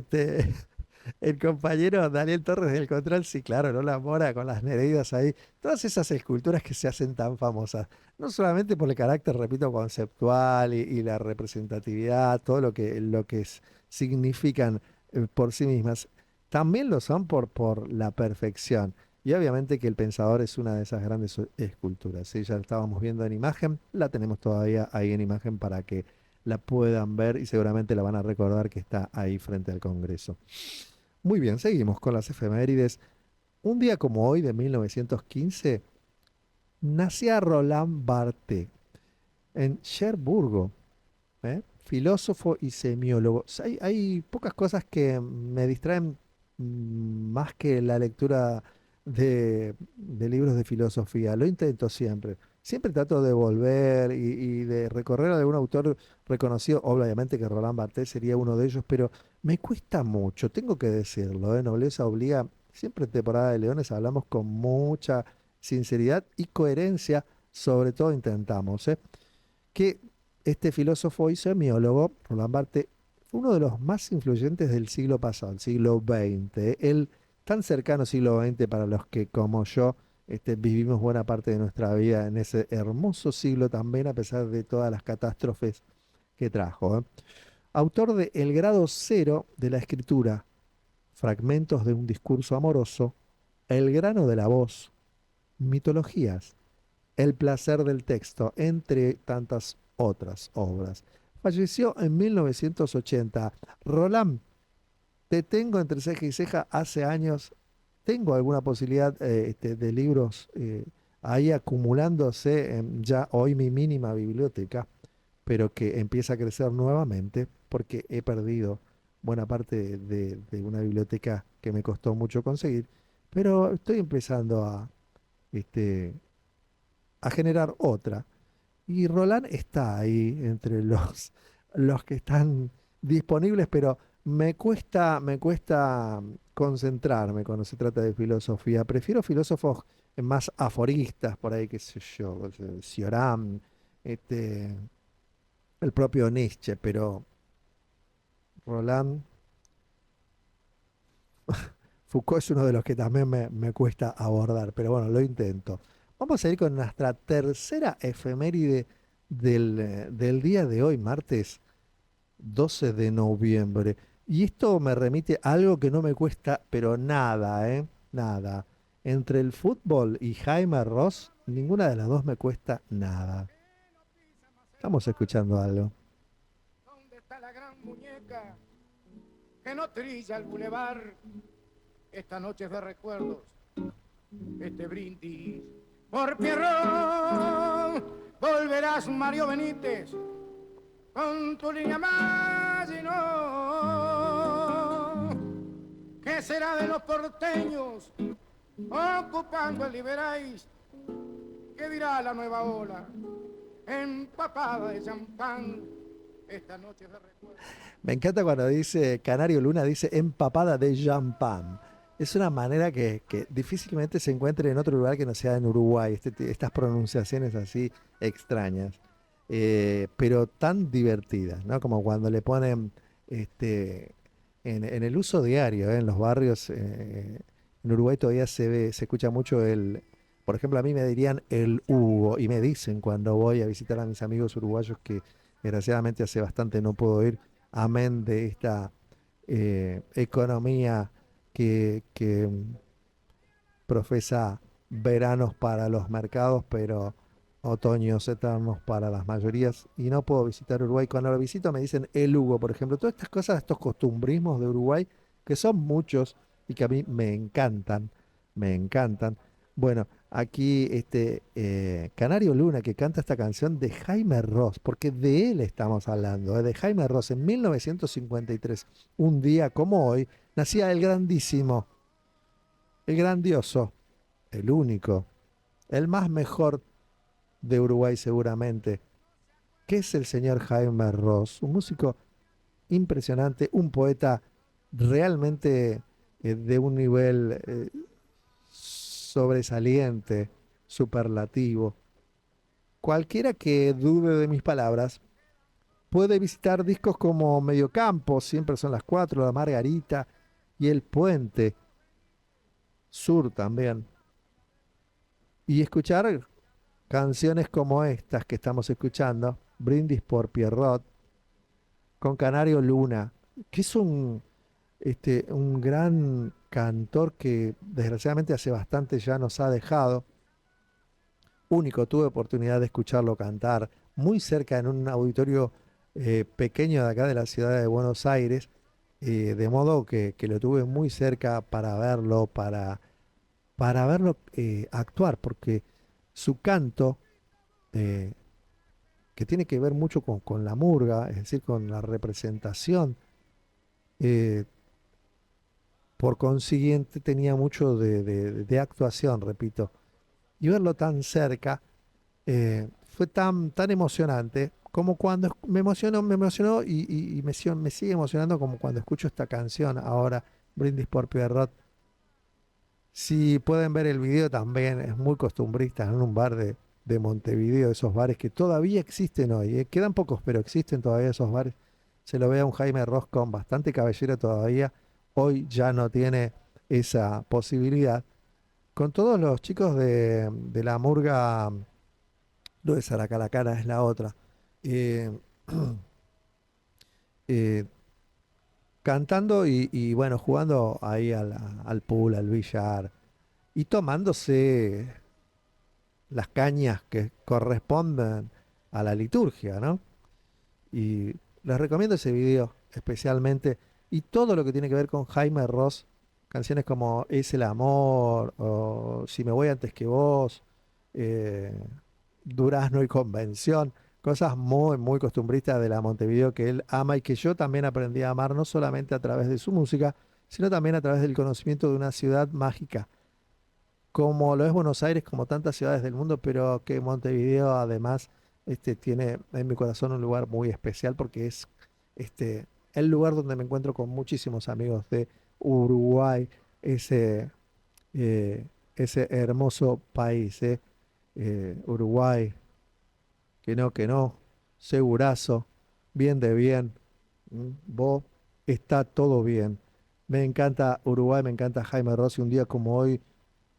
el compañero Daniel Torres del Control. Sí, claro, Lola Mora con las Nereidas ahí. Todas esas esculturas que se hacen tan famosas. No solamente por el carácter, repito, conceptual y la representatividad, todo lo que significan por sí mismas. También lo son por la perfección. Y obviamente que el pensador es una de esas grandes esculturas. ¿Sí? Ya la estábamos viendo en imagen, la tenemos todavía ahí en imagen para que la puedan ver y seguramente la van a recordar que está ahí frente al Congreso. Muy bien, seguimos con las efemérides. Un día como hoy, de 1915, nacía Roland Barthes en Cherburgo, filósofo y semiólogo. Hay pocas cosas que me distraen más que la lectura de libros de filosofía. Lo intento siempre. Siempre trato de volver y de recorrer a algún autor reconocido. Obviamente que Roland Barthes sería uno de ellos, pero me cuesta mucho, tengo que decirlo, Nobleza obliga. Siempre en Temporada de Leones hablamos con mucha sinceridad y coherencia, sobre todo intentamos, que este filósofo y semiólogo, Roland Barthes, fue uno de los más influyentes del siglo pasado, el siglo XX, el tan cercano siglo XX para los que, como yo, vivimos buena parte de nuestra vida en ese hermoso siglo también, a pesar de todas las catástrofes que trajo. Autor de El grado cero de la escritura, fragmentos de un discurso amoroso, El grano de la voz, mitologías, El placer del texto, entre tantas otras obras. Falleció en 1980. Roland, te tengo entre ceja y ceja hace años. Tengo alguna posibilidad de libros ahí acumulándose en ya hoy mi mínima biblioteca, pero que empieza a crecer nuevamente porque he perdido buena parte de una biblioteca que me costó mucho conseguir, pero estoy empezando este, a generar otra. Y Roland está ahí entre los que están disponibles, pero me cuesta concentrarme cuando se trata de filosofía. Prefiero filósofos más aforistas, por ahí, qué sé yo, Cioran, este, el propio Nietzsche, pero Roland, Foucault es uno de los que también me cuesta abordar, pero bueno, lo intento. Vamos a ir con nuestra tercera efeméride del día de hoy, martes 12 de noviembre. Y esto me remite a algo que no me cuesta, pero nada, ¿eh? Nada. Entre el fútbol y Jaime Ross, ninguna de las dos me cuesta nada. Estamos escuchando algo. ¿Dónde está la gran muñeca que no trilla el bulevar? Esta noche de recuerdos, este brindis por Pierrón. Volverás, Mario Benítez, con tu línea más y no. ¿Qué será de los porteños ocupando el Liberáis? ¿Qué dirá la nueva ola empapada de champán? esta noche de recuerdos. Me encanta cuando dice Canario Luna, dice empapada de champán. Es una manera que difícilmente se encuentre en otro lugar que no sea en Uruguay, estas pronunciaciones así extrañas, pero tan divertidas, ¿no? Como cuando le ponen este, en el uso diario, en los barrios, en Uruguay todavía se escucha mucho por ejemplo, a mí me dirían el Hugo, y me dicen cuando voy a visitar a mis amigos uruguayos que desgraciadamente hace bastante no puedo ir, amén de esta economía que profesa veranos para los mercados, pero otoños eternos para las mayorías, y no puedo visitar Uruguay. Cuando lo visito me dicen el Hugo, por ejemplo, todas estas cosas, estos costumbrismos de Uruguay, que son muchos y que a mí me encantan, me encantan. Bueno, aquí Canario Luna, que canta esta canción de Jaime Ross, porque de él estamos hablando, de Jaime Ross, en 1953, un día como hoy, nacía el grandísimo, el grandioso, el único, el más mejor de Uruguay seguramente, que es el señor Jaime Ross, un músico impresionante, un poeta realmente de un nivel sobresaliente, superlativo. Cualquiera que dude de mis palabras puede visitar discos como Mediocampo, Siempre son las cuatro, La Margarita y El Puente Sur también, y escuchar canciones como estas que estamos escuchando, Brindis por Pierrot, con Canario Luna, que es un gran cantor que desgraciadamente hace bastante ya nos ha dejado. Único, tuve oportunidad de escucharlo cantar muy cerca en un auditorio pequeño de acá de la ciudad de Buenos Aires, de modo que lo tuve muy cerca para verlo, para verlo actuar, porque su canto, eh, que tiene que ver mucho con la murga, es decir, con la representación, eh, por consiguiente tenía mucho de actuación, repito, y verlo tan cerca fue tan emocionante como cuando me emocionó y me sigue emocionando como cuando escucho esta canción ahora, Brindis por Pierrot. Si pueden ver el video también, es muy costumbrista en un bar de Montevideo, esos bares que todavía existen hoy, quedan pocos, pero existen todavía esos bares. Se lo ve a un Jaime Ross con bastante cabellera todavía, hoy ya no tiene esa posibilidad. Con todos los chicos de la murga, no es Saracalacara, es la otra, eh, eh, cantando y bueno, jugando ahí al pool, al billar y tomándose las cañas que corresponden a la liturgia, ¿no? Y les recomiendo ese video especialmente y todo lo que tiene que ver con Jaime Ross, canciones como Es el amor o Si me voy antes que vos, eh, Durazno y Convención, cosas muy, muy costumbristas de la Montevideo que él ama y que yo también aprendí a amar, no solamente a través de su música, sino también a través del conocimiento de una ciudad mágica como lo es Buenos Aires, como tantas ciudades del mundo, pero que Montevideo además tiene en mi corazón un lugar muy especial porque es este, el lugar donde me encuentro con muchísimos amigos de Uruguay, ese, ese hermoso país, Uruguay, que no, segurazo, bien de bien, vos, está todo bien. Me encanta Uruguay, me encanta Jaime Rossi, un día como hoy.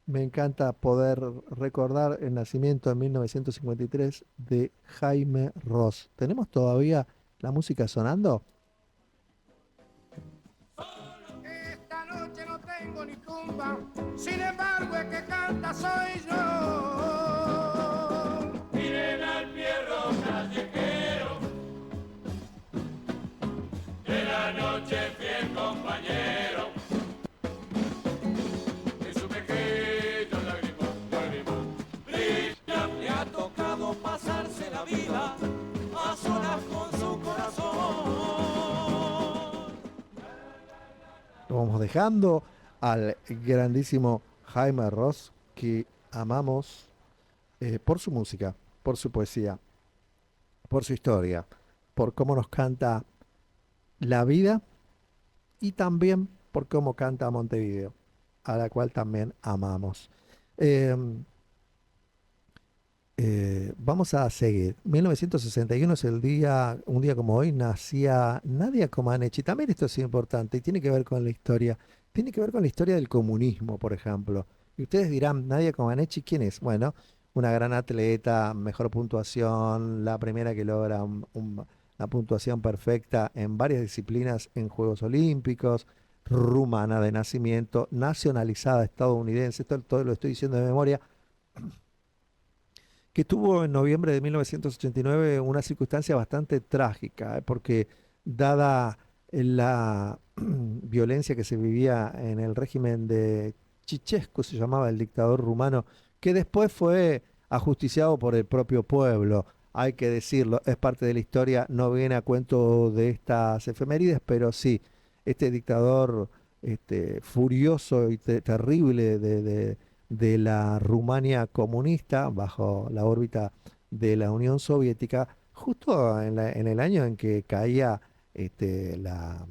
Me encanta poder recordar el nacimiento en 1953 de Jaime Ross. ¿Tenemos todavía la música sonando? Esta noche no tengo ni tumba, sin embargo el que canta soy yo. Miren al Pierro callejero, de la noche fiel compañero. En su pequeño lagrimón, brilla. Le ha tocado pasarse la vida a solas con su corazón. Lo vamos dejando al grandísimo Jaime Ross, que amamos por su música, por su poesía, por su historia, por cómo nos canta la vida y también por cómo canta Montevideo, a la cual también amamos. Eh, Vamos a seguir. 1961 es un día como hoy, nacía Nadia Comaneci. También esto es importante y tiene que ver con la historia. Tiene que ver con la historia del comunismo, por ejemplo. Y ustedes dirán, Nadia Comaneci, ¿quién es? Bueno, una gran atleta, mejor puntuación, la primera que logra una puntuación perfecta en varias disciplinas en Juegos Olímpicos, rumana de nacimiento, nacionalizada estadounidense. Esto todo lo estoy diciendo de memoria, que tuvo en noviembre de 1989 una circunstancia bastante trágica, porque dada la violencia que se vivía en el régimen de Ceausescu, se llamaba el dictador rumano, que después fue ajusticiado por el propio pueblo, hay que decirlo, es parte de la historia, no viene a cuento de estas efemérides, pero sí, este dictador furioso y terrible de la Rumania comunista bajo la órbita de la Unión Soviética, justo en el año en que caía la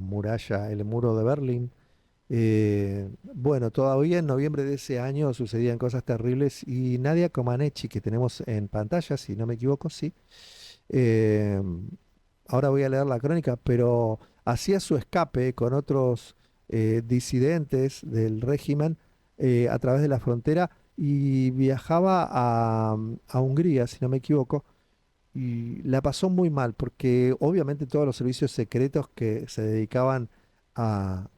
muralla, el muro de Berlín. Bueno, todavía en noviembre de ese año sucedían cosas terribles y Nadia Comaneci, que tenemos en pantalla, si no me equivoco, sí. eh, Ahora voy a leer la crónica, pero hacía su escape con otros disidentes del régimen a través de la frontera y viajaba a Hungría, si no me equivoco, y la pasó muy mal porque obviamente todos los servicios secretos que se dedicaban a,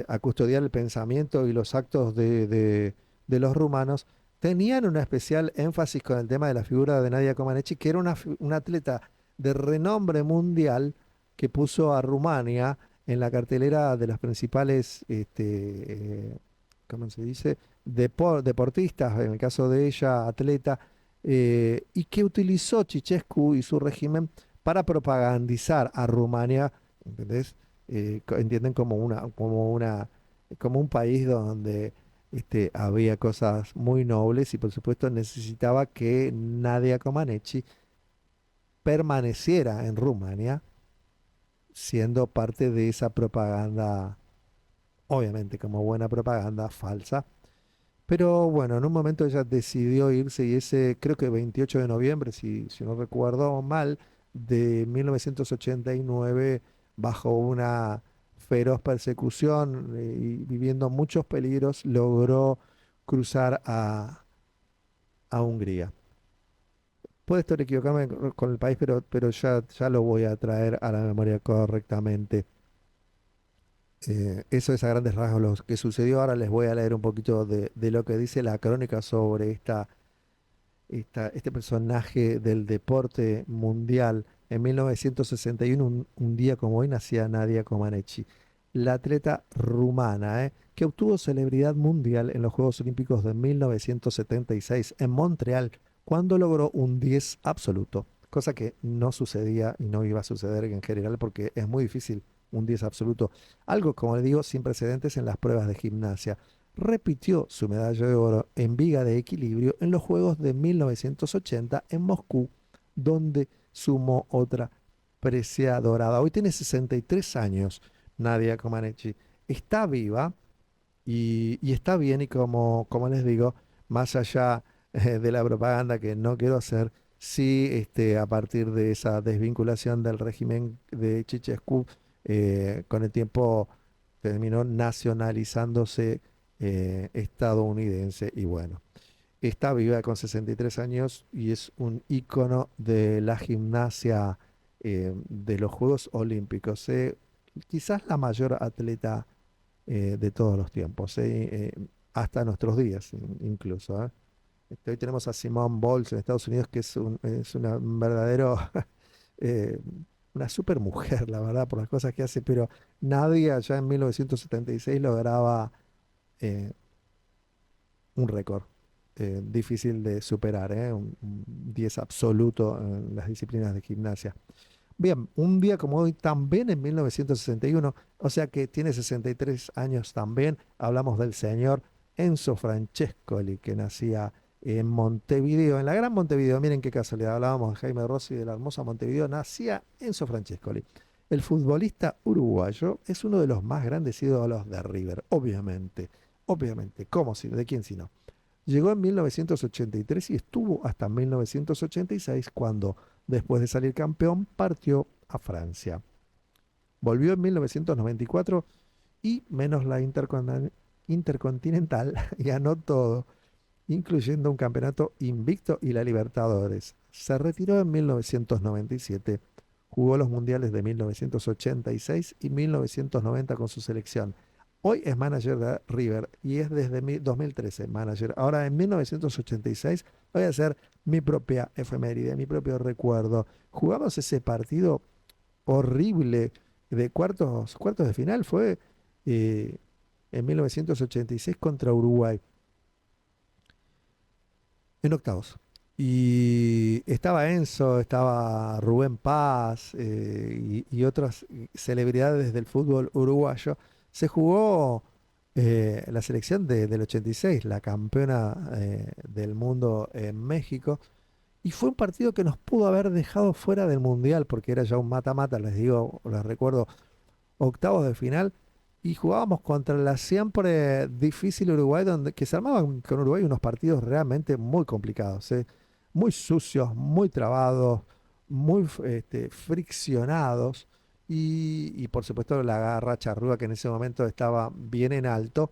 a custodiar el pensamiento y los actos de los rumanos tenían un especial énfasis con el tema de la figura de Nadia Comaneci, que era una atleta de renombre mundial que puso a Rumania en la cartelera de los principales, ¿cómo se dice? Deportistas, en el caso de ella, atleta, y que utilizó Ceausescu y su régimen para propagandizar a Rumania, ¿entendés? Entienden como un país donde había cosas muy nobles y por supuesto necesitaba que Nadia Comaneci permaneciera en Rumania siendo parte de esa propaganda, obviamente como buena propaganda falsa. Pero bueno, en un momento ella decidió irse y ese, creo que 28 de noviembre, si no recuerdo mal, de 1989, bajo una feroz persecución y viviendo muchos peligros, logró cruzar a Hungría. Puede estar equivocarme con el país, pero ya lo voy a traer a la memoria correctamente. Eso es a grandes rasgos lo que sucedió. Ahora les voy a leer un poquito de lo que dice la crónica sobre este personaje del deporte mundial. En 1961, un día como hoy, nacía Nadia Comaneci, la atleta rumana, que obtuvo celebridad mundial en los Juegos Olímpicos de 1976 en Montreal, cuando logró un 10 absoluto, cosa que no sucedía y no iba a suceder en general porque es muy difícil un 10 absoluto. Algo, como le digo, sin precedentes en las pruebas de gimnasia. Repitió su medalla de oro en viga de equilibrio en los Juegos de 1980 en Moscú, donde sumó otra presea dorada. Hoy tiene 63 años Nadia Comaneci. Está viva y está bien y como les digo, más allá de la propaganda que no quiero hacer, sí a partir de esa desvinculación del régimen de Ceausescu, con el tiempo terminó nacionalizándose estadounidense y bueno, está viva con 63 años y es un ícono de la gimnasia de los Juegos Olímpicos. Quizás la mayor atleta de todos los tiempos, hasta nuestros días incluso. Hoy tenemos a Simone Biles en Estados Unidos, que es un verdadero, eh, una super mujer, la verdad, por las cosas que hace, pero nadie allá en 1976 lograba eh, un récord difícil de superar, un 10 absoluto en las disciplinas de gimnasia. Bien, un día como hoy, también en 1961, o sea que tiene 63 años también, hablamos del señor Enzo Francescoli, que nacía en Montevideo, en la gran Montevideo. Miren qué casualidad, hablábamos de Jaime Rossi de la hermosa Montevideo, nacía Enzo Francescoli. El futbolista uruguayo es uno de los más grandes ídolos de River, obviamente, ¿cómo si, de quién si no? Llegó en 1983 y estuvo hasta 1986 cuando, después de salir campeón, partió a Francia. Volvió en 1994 y menos la Intercontinental ganó todo, incluyendo un campeonato invicto y la Libertadores. Se retiró en 1997, jugó los mundiales de 1986 y 1990 con su selección. Hoy es manager de River y es desde 2013 manager. Ahora en 1986 voy a hacer mi propia efeméride, mi propio recuerdo. Jugamos ese partido horrible de cuartos de final, fue en 1986 contra Uruguay, en octavos. Y estaba Enzo, estaba Rubén Paz y otras celebridades del fútbol uruguayo. Se jugó la selección del 86, la campeona del mundo en México, y fue un partido que nos pudo haber dejado fuera del Mundial, porque era ya un mata-mata, les digo, les recuerdo, octavos de final, y jugábamos contra la siempre difícil Uruguay, donde que se armaban con Uruguay unos partidos realmente muy complicados, muy sucios, muy trabados, muy friccionados, y por supuesto la garra charrúa que en ese momento estaba bien en alto,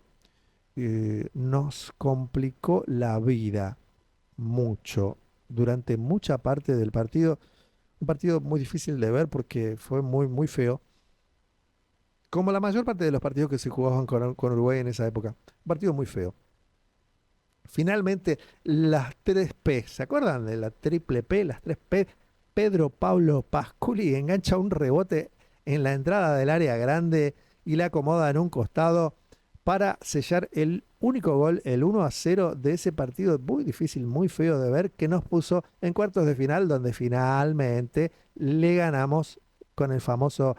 nos complicó la vida mucho durante mucha parte del partido. Un partido muy difícil de ver porque fue muy, muy feo. Como la mayor parte de los partidos que se jugaban con Uruguay en esa época. Un partido muy feo. Finalmente, las 3P, ¿se acuerdan de la triple P? Las 3P. Pedro Pablo Pasculi engancha un rebote en la entrada del área grande y la acomoda en un costado para sellar el único gol, el 1-0 de ese partido muy difícil, muy feo de ver, que nos puso en cuartos de final, donde finalmente le ganamos con el famoso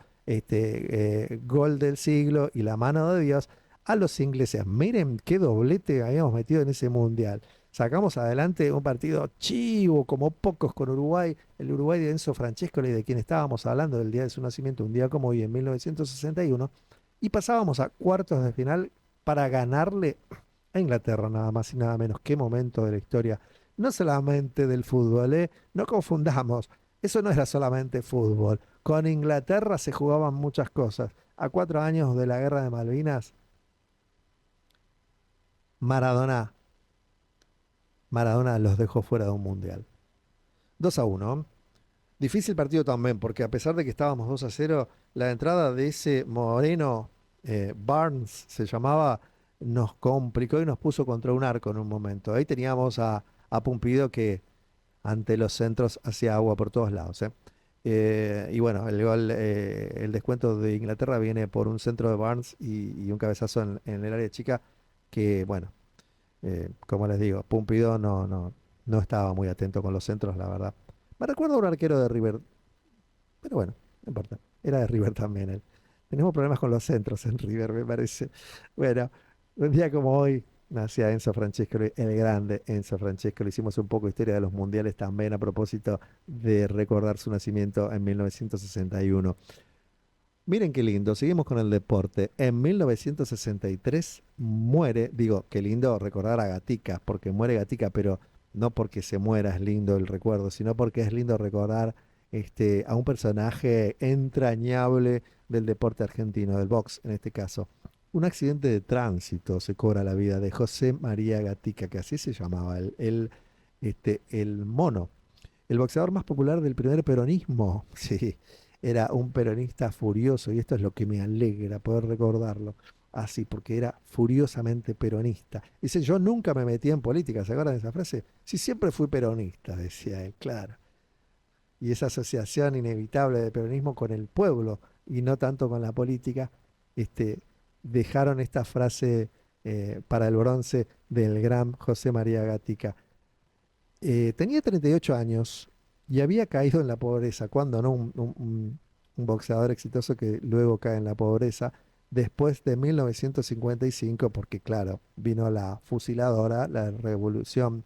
gol del siglo y la mano de Dios a los ingleses. Miren qué doblete habíamos metido en ese mundial. Sacamos adelante un partido chivo, como pocos, con Uruguay, el Uruguay de Enzo Francescoli, de quien estábamos hablando del día de su nacimiento, un día como hoy, en 1961, y pasábamos a cuartos de final para ganarle a Inglaterra, nada más y nada menos. Qué momento de la historia, no solamente del fútbol, ¿eh? No confundamos, eso no era solamente fútbol. Con Inglaterra se jugaban muchas cosas. A 4 años de la Guerra de Malvinas, Maradona los dejó fuera de un mundial. 2-1. Difícil partido también, porque a pesar de que estábamos 2-0, la entrada de ese moreno, Barnes se llamaba, nos complicó y nos puso contra un arco en un momento. Ahí teníamos a Pumpido que ante los centros hacía agua por todos lados. Y bueno, el gol, el descuento de Inglaterra viene por un centro de Barnes y un cabezazo en el área chica que, bueno, como les digo, Pumpido no estaba muy atento con los centros, la verdad. Me recuerdo a un arquero de River, pero bueno, no importa. Era de River también él. Tenemos problemas con los centros en River, me parece. Bueno, un día como hoy nacía Enzo Francescoli, el grande Enzo Francescoli. Hicimos un poco de historia de los mundiales también a propósito de recordar su nacimiento en 1961. Miren qué lindo, seguimos con el deporte. En 1963 muere, digo, qué lindo recordar a Gatica, porque muere Gatica, pero no porque se muera es lindo el recuerdo, sino porque es lindo recordar a un personaje entrañable del deporte argentino, del box en este caso. Un accidente de tránsito se cobra la vida de José María Gatica, que así se llamaba, el mono, el boxeador más popular del primer peronismo. Sí, era un peronista furioso y esto es lo que me alegra poder recordarlo así, porque era furiosamente peronista. Dice, yo nunca me metí en política, ¿se acuerdan de esa frase? Sí, siempre fui peronista, decía él, claro. Y esa asociación inevitable de peronismo con el pueblo y no tanto con la política, dejaron esta frase para el bronce del gran José María Gatica. Tenía 38 años y había caído en la pobreza. ¿Cuándo no? Un boxeador exitoso que luego cae en la pobreza después de 1955, porque claro, vino la fusiladora, la revolución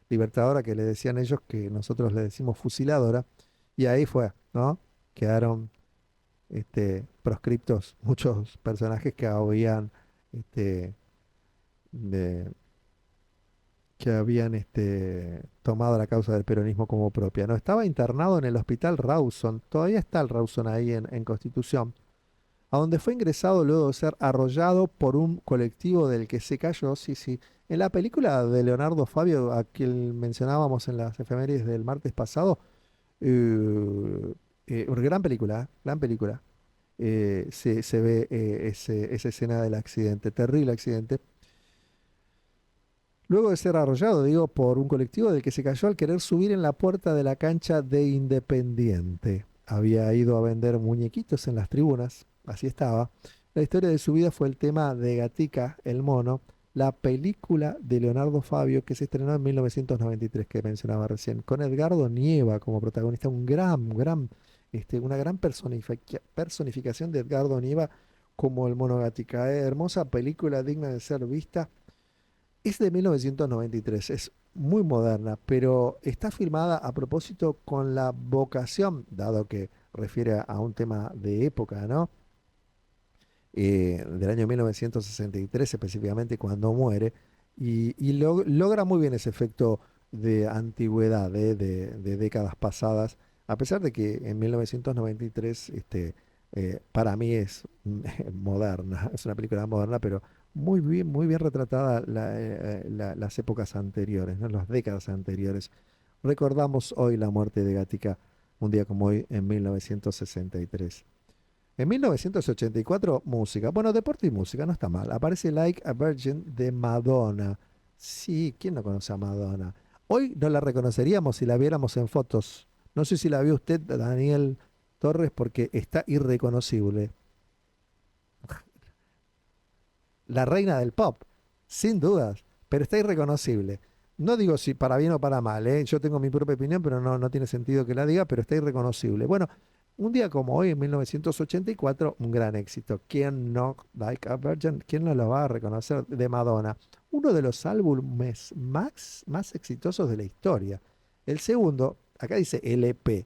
libertadora que le decían ellos, que nosotros le decimos fusiladora, y ahí fue, ¿no? Quedaron proscriptos muchos personajes que habían, este, de- tomado la causa del peronismo como propia, ¿no? Estaba internado en el hospital Rawson, todavía está el Rawson ahí en Constitución, a donde fue ingresado luego de ser arrollado por un colectivo del que se cayó, sí, sí. En la película de Leonardo Fabio, a quien mencionábamos en las efemérides del martes pasado, gran película, gran película. Se ve esa escena del accidente, terrible accidente. Luego de ser arrollado, digo, por un colectivo del que se cayó al querer subir en la puerta de la cancha de Independiente. Había ido a vender muñequitos en las tribunas, así estaba. La historia de su vida fue el tema de Gatica, el mono, la película de Leonardo Fabio que se estrenó en 1993, que mencionaba recién, con Edgardo Nieva como protagonista, una gran personificación de Edgardo Nieva como el mono Gatica. Hermosa película, digna de ser vista. Es de 1993, es muy moderna, pero está filmada a propósito con la vocación, dado que refiere a un tema de época, ¿no? Del año 1963 específicamente cuando muere, y logra muy bien ese efecto de antigüedad, de décadas pasadas, a pesar de que en 1993 para mí es moderna, es una película moderna, pero muy bien retratada las épocas anteriores, ¿no? Las décadas anteriores. Recordamos hoy la muerte de Gatica, un día como hoy, en 1963. En 1984, música. Bueno, deporte y música, no está mal. Aparece Like a Virgin de Madonna. Sí, ¿quién no conoce a Madonna? Hoy no la reconoceríamos si la viéramos en fotos. No sé si la vio usted, Daniel Torres, porque está irreconocible. La reina del pop, sin dudas, pero está irreconocible. No digo si para bien o para mal, ¿eh? Yo tengo mi propia opinión, pero no tiene sentido que la diga, pero está irreconocible. Bueno, un día como hoy, en 1984, un gran éxito. ¿Quién no, Like a Virgin, quién no lo va a reconocer de Madonna? Uno de los álbumes más exitosos de la historia. El segundo, acá dice LP.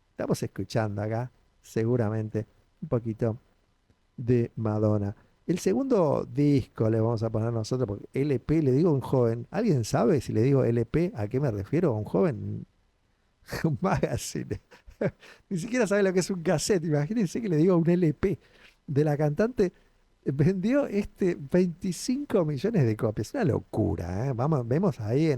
Estamos escuchando acá, seguramente, un poquito de Madonna. El segundo disco le vamos a poner nosotros, porque LP, le digo a un joven. ¿Alguien sabe si le digo LP a qué me refiero? ¿A un joven? Un magazine. Ni siquiera sabe lo que es un cassette. Imagínense que le digo un LP de la cantante. Vendió 25 millones de copias. Una locura, ¿eh? Vamos, vemos ahí,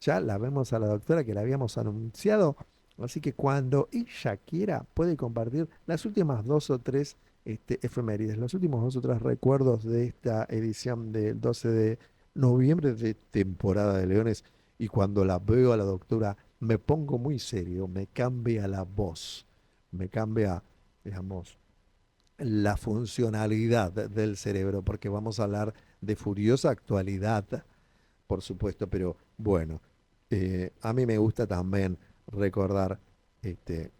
ya la vemos a la doctora que la habíamos anunciado. Así que cuando ella quiera, puede compartir las últimas dos o tres efemérides, los últimos dos o tres recuerdos de esta edición del 12 de noviembre de temporada de Leones. Y cuando la veo a la doctora, me pongo muy serio, me cambia la voz, me cambia, digamos, la funcionalidad del cerebro, porque vamos a hablar de furiosa actualidad, por supuesto, pero bueno, a mí me gusta también recordar este,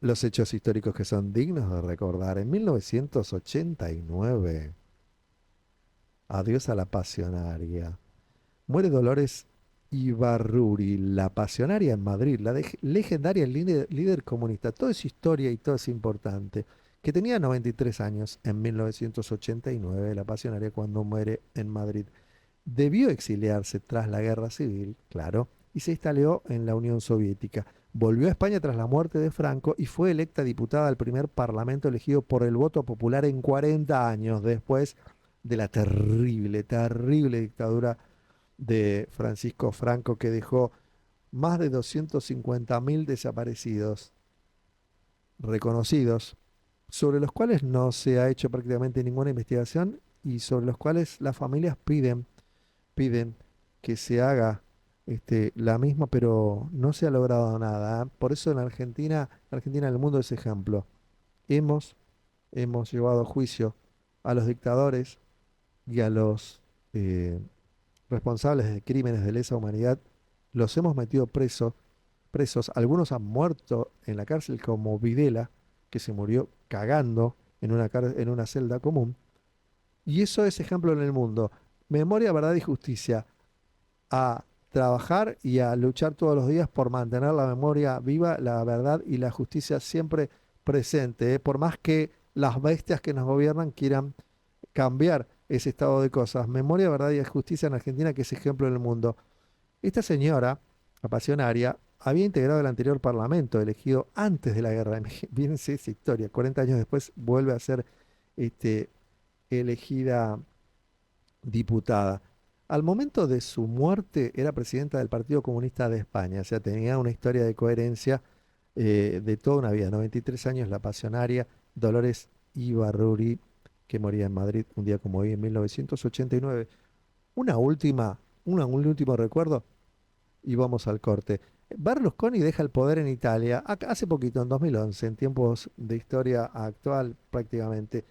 los hechos históricos que son dignos de recordar. En 1989, adiós a la pasionaria. Muere Dolores Ibarruri, la pasionaria en Madrid, la legendaria líder comunista. Toda es historia y todo es importante. Que tenía 93 años en 1989, la pasionaria, cuando muere en Madrid. Debió exiliarse tras la guerra civil, claro, y se instaló en la Unión Soviética. Volvió a España tras la muerte de Franco y fue electa diputada al primer parlamento elegido por el voto popular en 40 años después de la terrible dictadura de Francisco Franco, que dejó más de 250.000 desaparecidos reconocidos, sobre los cuales no se ha hecho prácticamente ninguna investigación y sobre los cuales las familias piden que se haga la misma, pero no se ha logrado nada, ¿eh? Por eso en Argentina el mundo es ejemplo. Hemos llevado a juicio a los dictadores y a los responsables de crímenes de lesa humanidad, los hemos metido presos, algunos han muerto en la cárcel como Videla, que se murió cagando en una celda común, y eso es ejemplo en el mundo. Memoria, verdad y justicia ha trabajar y a luchar todos los días por mantener la memoria viva, la verdad y la justicia siempre presente, ¿eh? Por más que las bestias que nos gobiernan quieran cambiar ese estado de cosas. Memoria, verdad y justicia en Argentina, que es ejemplo en el mundo. Esta señora, apasionaria, había integrado el anterior parlamento, elegido antes de la guerra. Fíjense esa historia. 40 años después vuelve a ser este, elegida diputada. Al momento de su muerte era presidenta del Partido Comunista de España, o sea, tenía una historia de coherencia de toda una vida. 93 años, la pasionaria Dolores Ibarruri, que moría en Madrid un día como hoy, en 1989. Un último recuerdo y vamos al corte. Berlusconi deja el poder en Italia hace poquito, en 2011, en tiempos de historia actual prácticamente.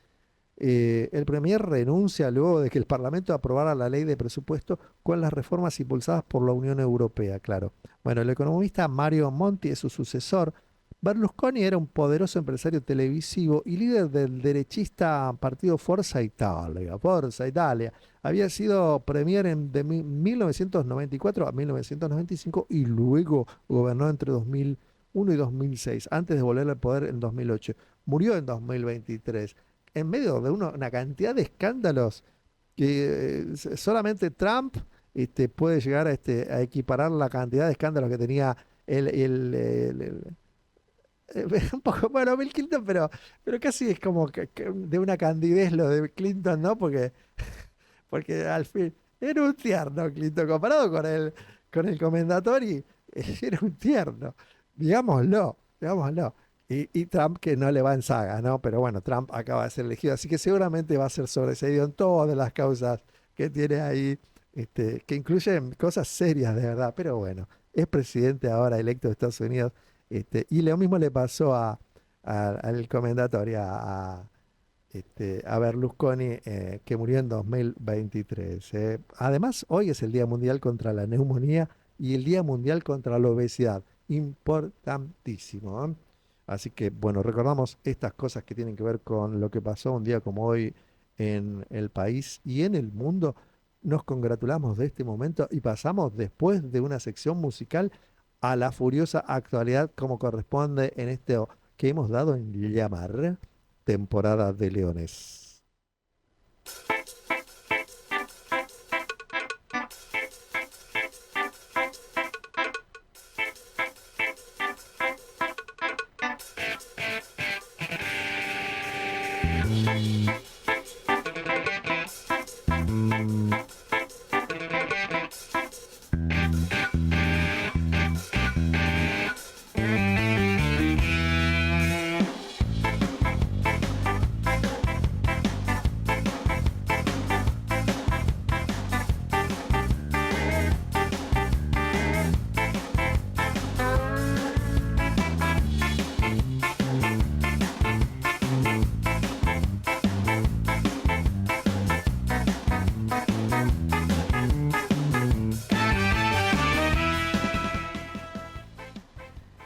El premier renuncia luego de que el Parlamento aprobara la ley de presupuesto con las reformas impulsadas por la Unión Europea, claro. Bueno, el economista Mario Monti es su sucesor. Berlusconi era un poderoso empresario televisivo y líder del derechista partido Forza Italia. Forza Italia. Había sido premier de 1994 a 1995 y luego gobernó entre 2001 y 2006, antes de volver al poder en 2008. Murió en 2023 en medio de una cantidad de escándalos que solamente Trump puede llegar a equiparar la cantidad de escándalos que tenía un poco, bueno, Bill Clinton, pero casi es como que de una candidez lo de Clinton, ¿no? Porque al fin era un tierno Clinton, comparado con el Commendatori, era un tierno, digámoslo. Y Trump que no le va en saga, ¿no? Pero bueno, Trump acaba de ser elegido, así que seguramente va a ser sobreseído en todas las causas que tiene ahí, que incluyen cosas serias de verdad, pero bueno, es presidente ahora electo de Estados Unidos, y lo mismo le pasó al Commendatori, a Berlusconi, que murió en 2023. Además, hoy es el Día Mundial contra la Neumonía y el Día Mundial contra la Obesidad. Importantísimo, ¿eh? Así que, bueno, recordamos estas cosas que tienen que ver con lo que pasó un día como hoy en el país y en el mundo. Nos congratulamos de este momento y pasamos después de una sección musical a la furiosa actualidad como corresponde en este que hemos dado en llamar temporada de Leones.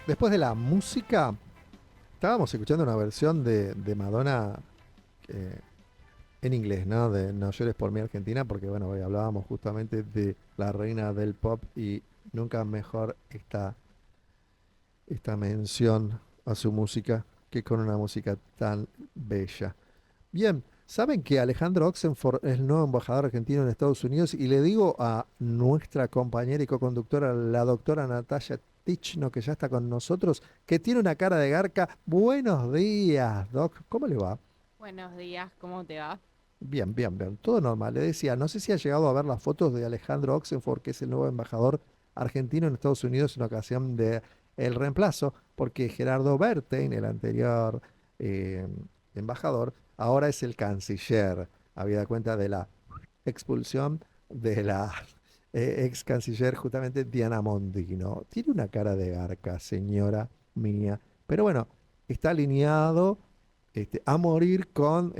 Después de la música, estábamos escuchando una versión de Madonna en inglés, ¿no? De No llores por mí Argentina, porque bueno, hoy hablábamos justamente de la reina del pop y nunca mejor esta mención a su música que con una música tan bella. Bien, saben que Alejandro Oxenford es el nuevo embajador argentino en Estados Unidos y le digo a nuestra compañera y co-conductora, la doctora Natalia Tichno, que ya está con nosotros, que tiene una cara de garca. Buenos días, Doc. ¿Cómo le va? Buenos días, ¿cómo te va? Bien, bien, bien. Todo normal. Le decía, no sé si ha llegado a ver las fotos de Alejandro Oxenford, que es el nuevo embajador argentino en Estados Unidos en ocasión de el reemplazo, porque Gerardo Bertein, el anterior embajador, ahora es el canciller. Habida cuenta de la expulsión de la ex canciller, justamente Diana Mondino. Tiene una cara de garca, señora mía. Pero bueno, está alineado a morir con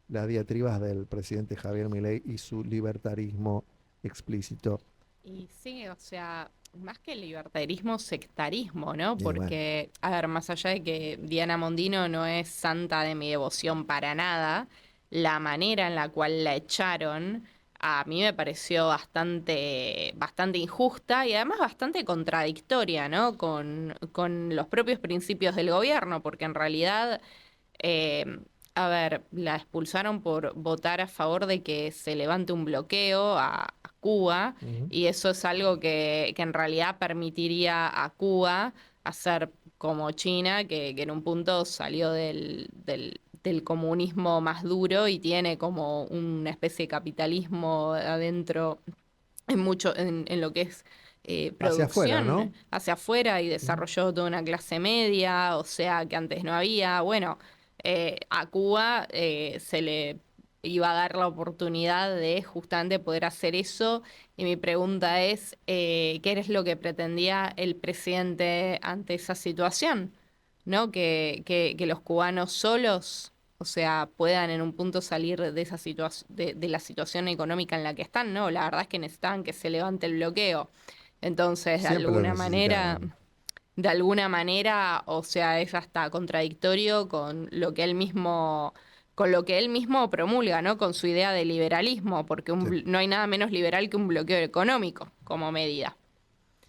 las diatribas del presidente Javier Milei y su libertarismo explícito. Y sí, o sea, más que libertarismo, sectarismo, ¿no? Y Porque, a ver, más allá de que Diana Mondino no es santa de mi devoción para nada, la manera en la cual la echaron a mí me pareció bastante injusta y además bastante contradictoria, ¿no? Con los propios principios del gobierno, porque en realidad, eh, a ver, la expulsaron por votar a favor de que se levante un bloqueo a Cuba, Ujú. y eso es algo que en realidad permitiría a Cuba hacer como China, que en un punto salió del comunismo más duro y tiene como una especie de capitalismo adentro en lo que es Hacia afuera, producción ¿no? hacia afuera, y Ujú. desarrolló toda una clase media, o sea, que antes no había. Bueno, a Cuba se le iba a dar la oportunidad de justamente poder hacer eso, y mi pregunta es, ¿qué es lo que pretendía el presidente ante esa situación? ¿No? Que los cubanos solos, o sea, puedan en un punto salir de esa de la situación económica en la que están, ¿no? La verdad es que necesitan que se levante el bloqueo. Entonces, Siempre lo necesitaron. de alguna manera, o sea, es hasta contradictorio con lo que él mismo promulga, ¿no? Con su idea de liberalismo, porque Sí. no hay nada menos liberal que un bloqueo económico como medida.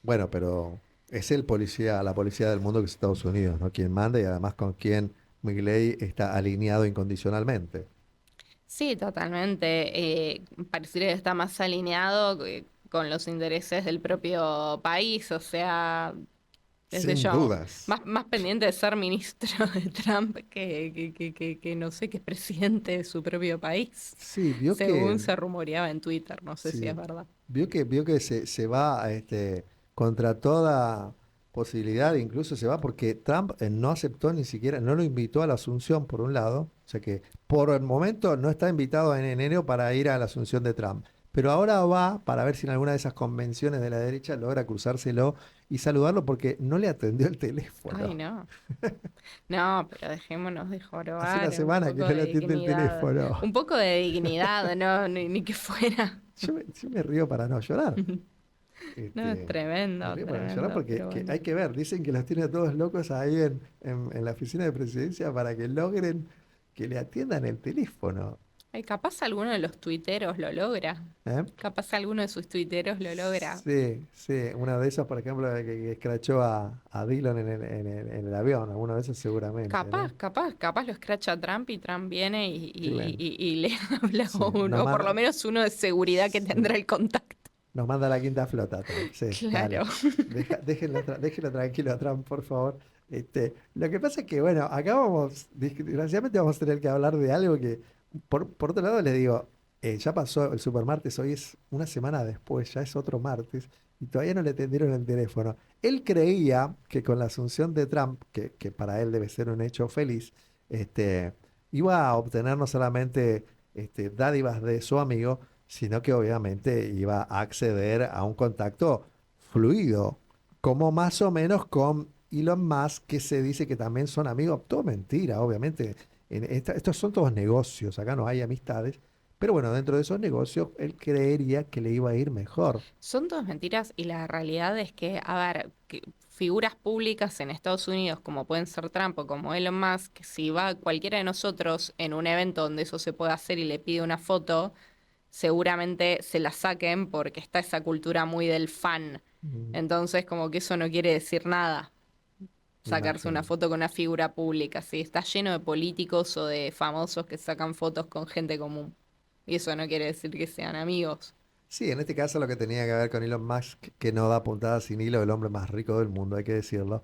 Bueno, pero es la policía del mundo que es Estados Unidos, ¿no? Quien manda y además con quien Milei está alineado incondicionalmente. Sí, totalmente. Pareciera que está más alineado con los intereses del propio país, o sea, qué sé Sin yo, dudas. más pendiente de ser ministro de Trump que no sé, que es presidente de su propio país, Sí, según se rumoreaba en Twitter, no sé si es sí, verdad. vio que se va contra toda posibilidad, incluso se va porque Trump no aceptó ni siquiera, no lo invitó a la Asunción por un lado, o sea que por el momento no está invitado en enero para ir a la Asunción de Trump, pero ahora va para ver si en alguna de esas convenciones de la derecha logra cruzárselo y saludarlo porque no le atendió el Ay, teléfono. no. No, pero dejémonos de Hace una jorobar, un semana que poco no le de atiende el dignidad. teléfono. Un poco de dignidad, no, ni que fuera. Yo me río para no llorar. No, es Me río para no llorar tremendo, porque pero bueno. hay que ver, dicen que los tiene a todos locos ahí en la oficina de presidencia para que logren que le atiendan el teléfono. Ay, capaz alguno de los tuiteros lo logra. ¿Eh? Capaz alguno de sus tuiteros lo logra. Sí, sí, una de esas, por ejemplo, que escrachó a Dillon en el avión, alguna de esas seguramente, ¿no? Capaz lo escracha Trump y Trump viene Claro, y le habla sí, uno, o por lo menos uno de seguridad que sí, tendrá el contacto. nos manda la quinta flota, Trump. Sí, dale. Claro. Déjenlo tranquilo a Trump, por favor. Lo que pasa es que, bueno, acá desgraciadamente vamos a tener que hablar de algo que, por otro lado, les digo, ya pasó el supermartes, hoy es una semana después, ya es otro martes, y todavía no le atendieron el teléfono. Él creía que con la asunción de Trump, que para él debe ser un hecho feliz, este, iba a obtener no solamente dádivas de su amigo, sino que obviamente iba a acceder a un contacto fluido, como más o menos con Elon Musk, que se dice que también son amigos. Todo mentira, obviamente. Estos son todos negocios, acá no hay amistades. Pero bueno, dentro de esos negocios, él creería que le iba a ir mejor. Son todas mentiras, y la realidad es que, a ver, que figuras públicas en Estados Unidos como pueden ser Trump o como Elon Musk, si va cualquiera de nosotros en un evento donde eso se puede hacer y le pide una foto, seguramente se la saquen porque está esa cultura muy del fan. Mm, Entonces, como que eso no quiere decir nada, Me sacarse una imagino. foto con una figura pública, ¿sí? Está lleno de políticos o de famosos que sacan fotos con gente común. Y eso no quiere decir que sean amigos. Sí, en este caso lo que tenía que ver con Elon Musk, que no da puntada sin hilo, el hombre más rico del mundo, hay que decirlo,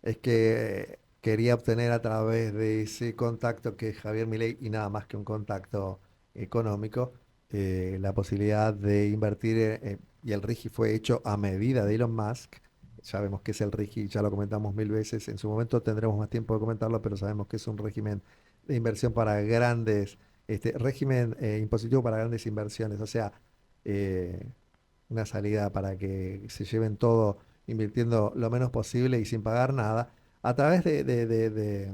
es que quería obtener a través de ese contacto que es Javier Milei y nada más que un contacto económico, la posibilidad de invertir, y el RIGI fue hecho a medida de Elon Musk. Sabemos que es el RIGI, ya lo comentamos mil veces, en su momento tendremos más tiempo de comentarlo, pero sabemos que es un régimen de inversión para grandes, régimen impositivo para grandes inversiones, o sea, eh, una salida para que se lleven todo invirtiendo lo menos posible y sin pagar nada, a través de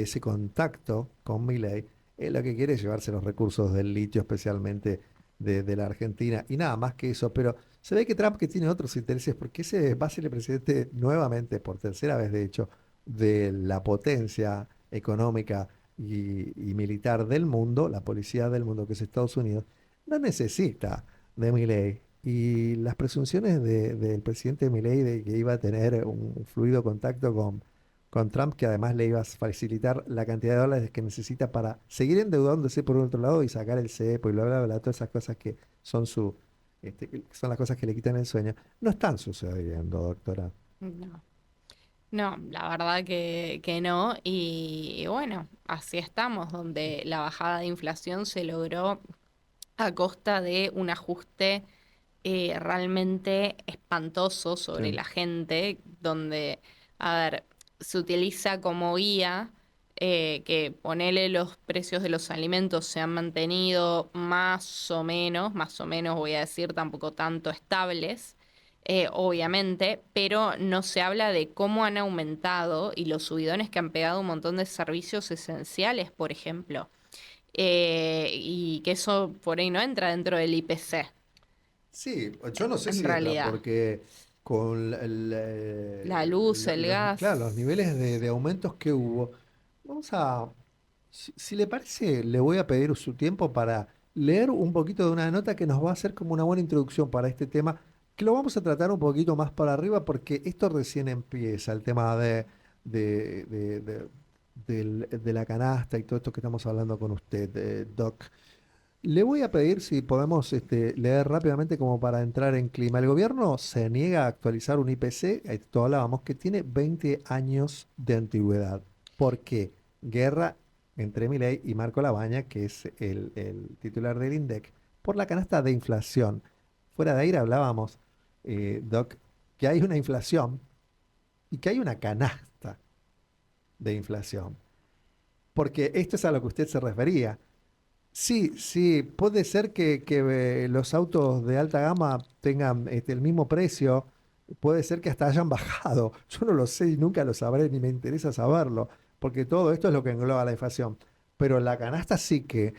ese contacto con Milei, lo que quiere es llevarse los recursos del litio, especialmente de la Argentina, y nada más que eso, pero se ve que Trump que tiene otros intereses, porque ese va a ser el presidente nuevamente, por tercera vez de hecho, de la potencia económica y militar del mundo, la policía del mundo que es Estados Unidos, no necesita de Milei. Y las presunciones del presidente Milei de que iba a tener un fluido contacto con Trump, que además le iba a facilitar la cantidad de dólares que necesita para seguir endeudándose por otro lado y sacar el cepo y bla, bla, bla, todas esas cosas que son que son las cosas que le quitan el sueño, no están sucediendo, doctora. No. No, la verdad que no. Y bueno, así estamos, donde la bajada de inflación se logró a costa de un ajuste realmente espantoso sobre Sí. la gente, donde, a ver, se utiliza como guía que ponele los precios de los alimentos se han mantenido más o menos voy a decir, tampoco tanto estables. Obviamente, pero no se habla de cómo han aumentado y los subidones que han pegado un montón de servicios esenciales, por ejemplo, y que eso por ahí no entra dentro del IPC, Sí, yo no sé en si entra, realidad. porque con La luz, el claro, los gas. niveles de aumentos que hubo, vamos a, si le parece, le voy a pedir su tiempo para leer un poquito de una nota que nos va a hacer como una buena introducción para este tema, que lo vamos a tratar un poquito más para arriba, porque esto recién empieza, el tema de, de- de- de la canasta y todo esto que estamos hablando con usted, Doc. Le voy a pedir si podemos leer rápidamente como para entrar en clima. El gobierno se niega a actualizar un IPC, esto hablábamos, que tiene 20 años de antigüedad. ¿Por qué? Guerra entre Milei y Marco Labaña, que es el titular del INDEC, por la canasta de inflación. Fuera de aire hablábamos, Doc, que hay una inflación y que hay una canasta de inflación. Porque esto es a lo que usted se refería. Sí, sí, puede ser que los autos de alta gama tengan el mismo precio, puede ser que hasta hayan bajado. Yo no lo sé y nunca lo sabré ni me interesa saberlo, porque todo esto es lo que engloba la inflación. Pero la canasta sí que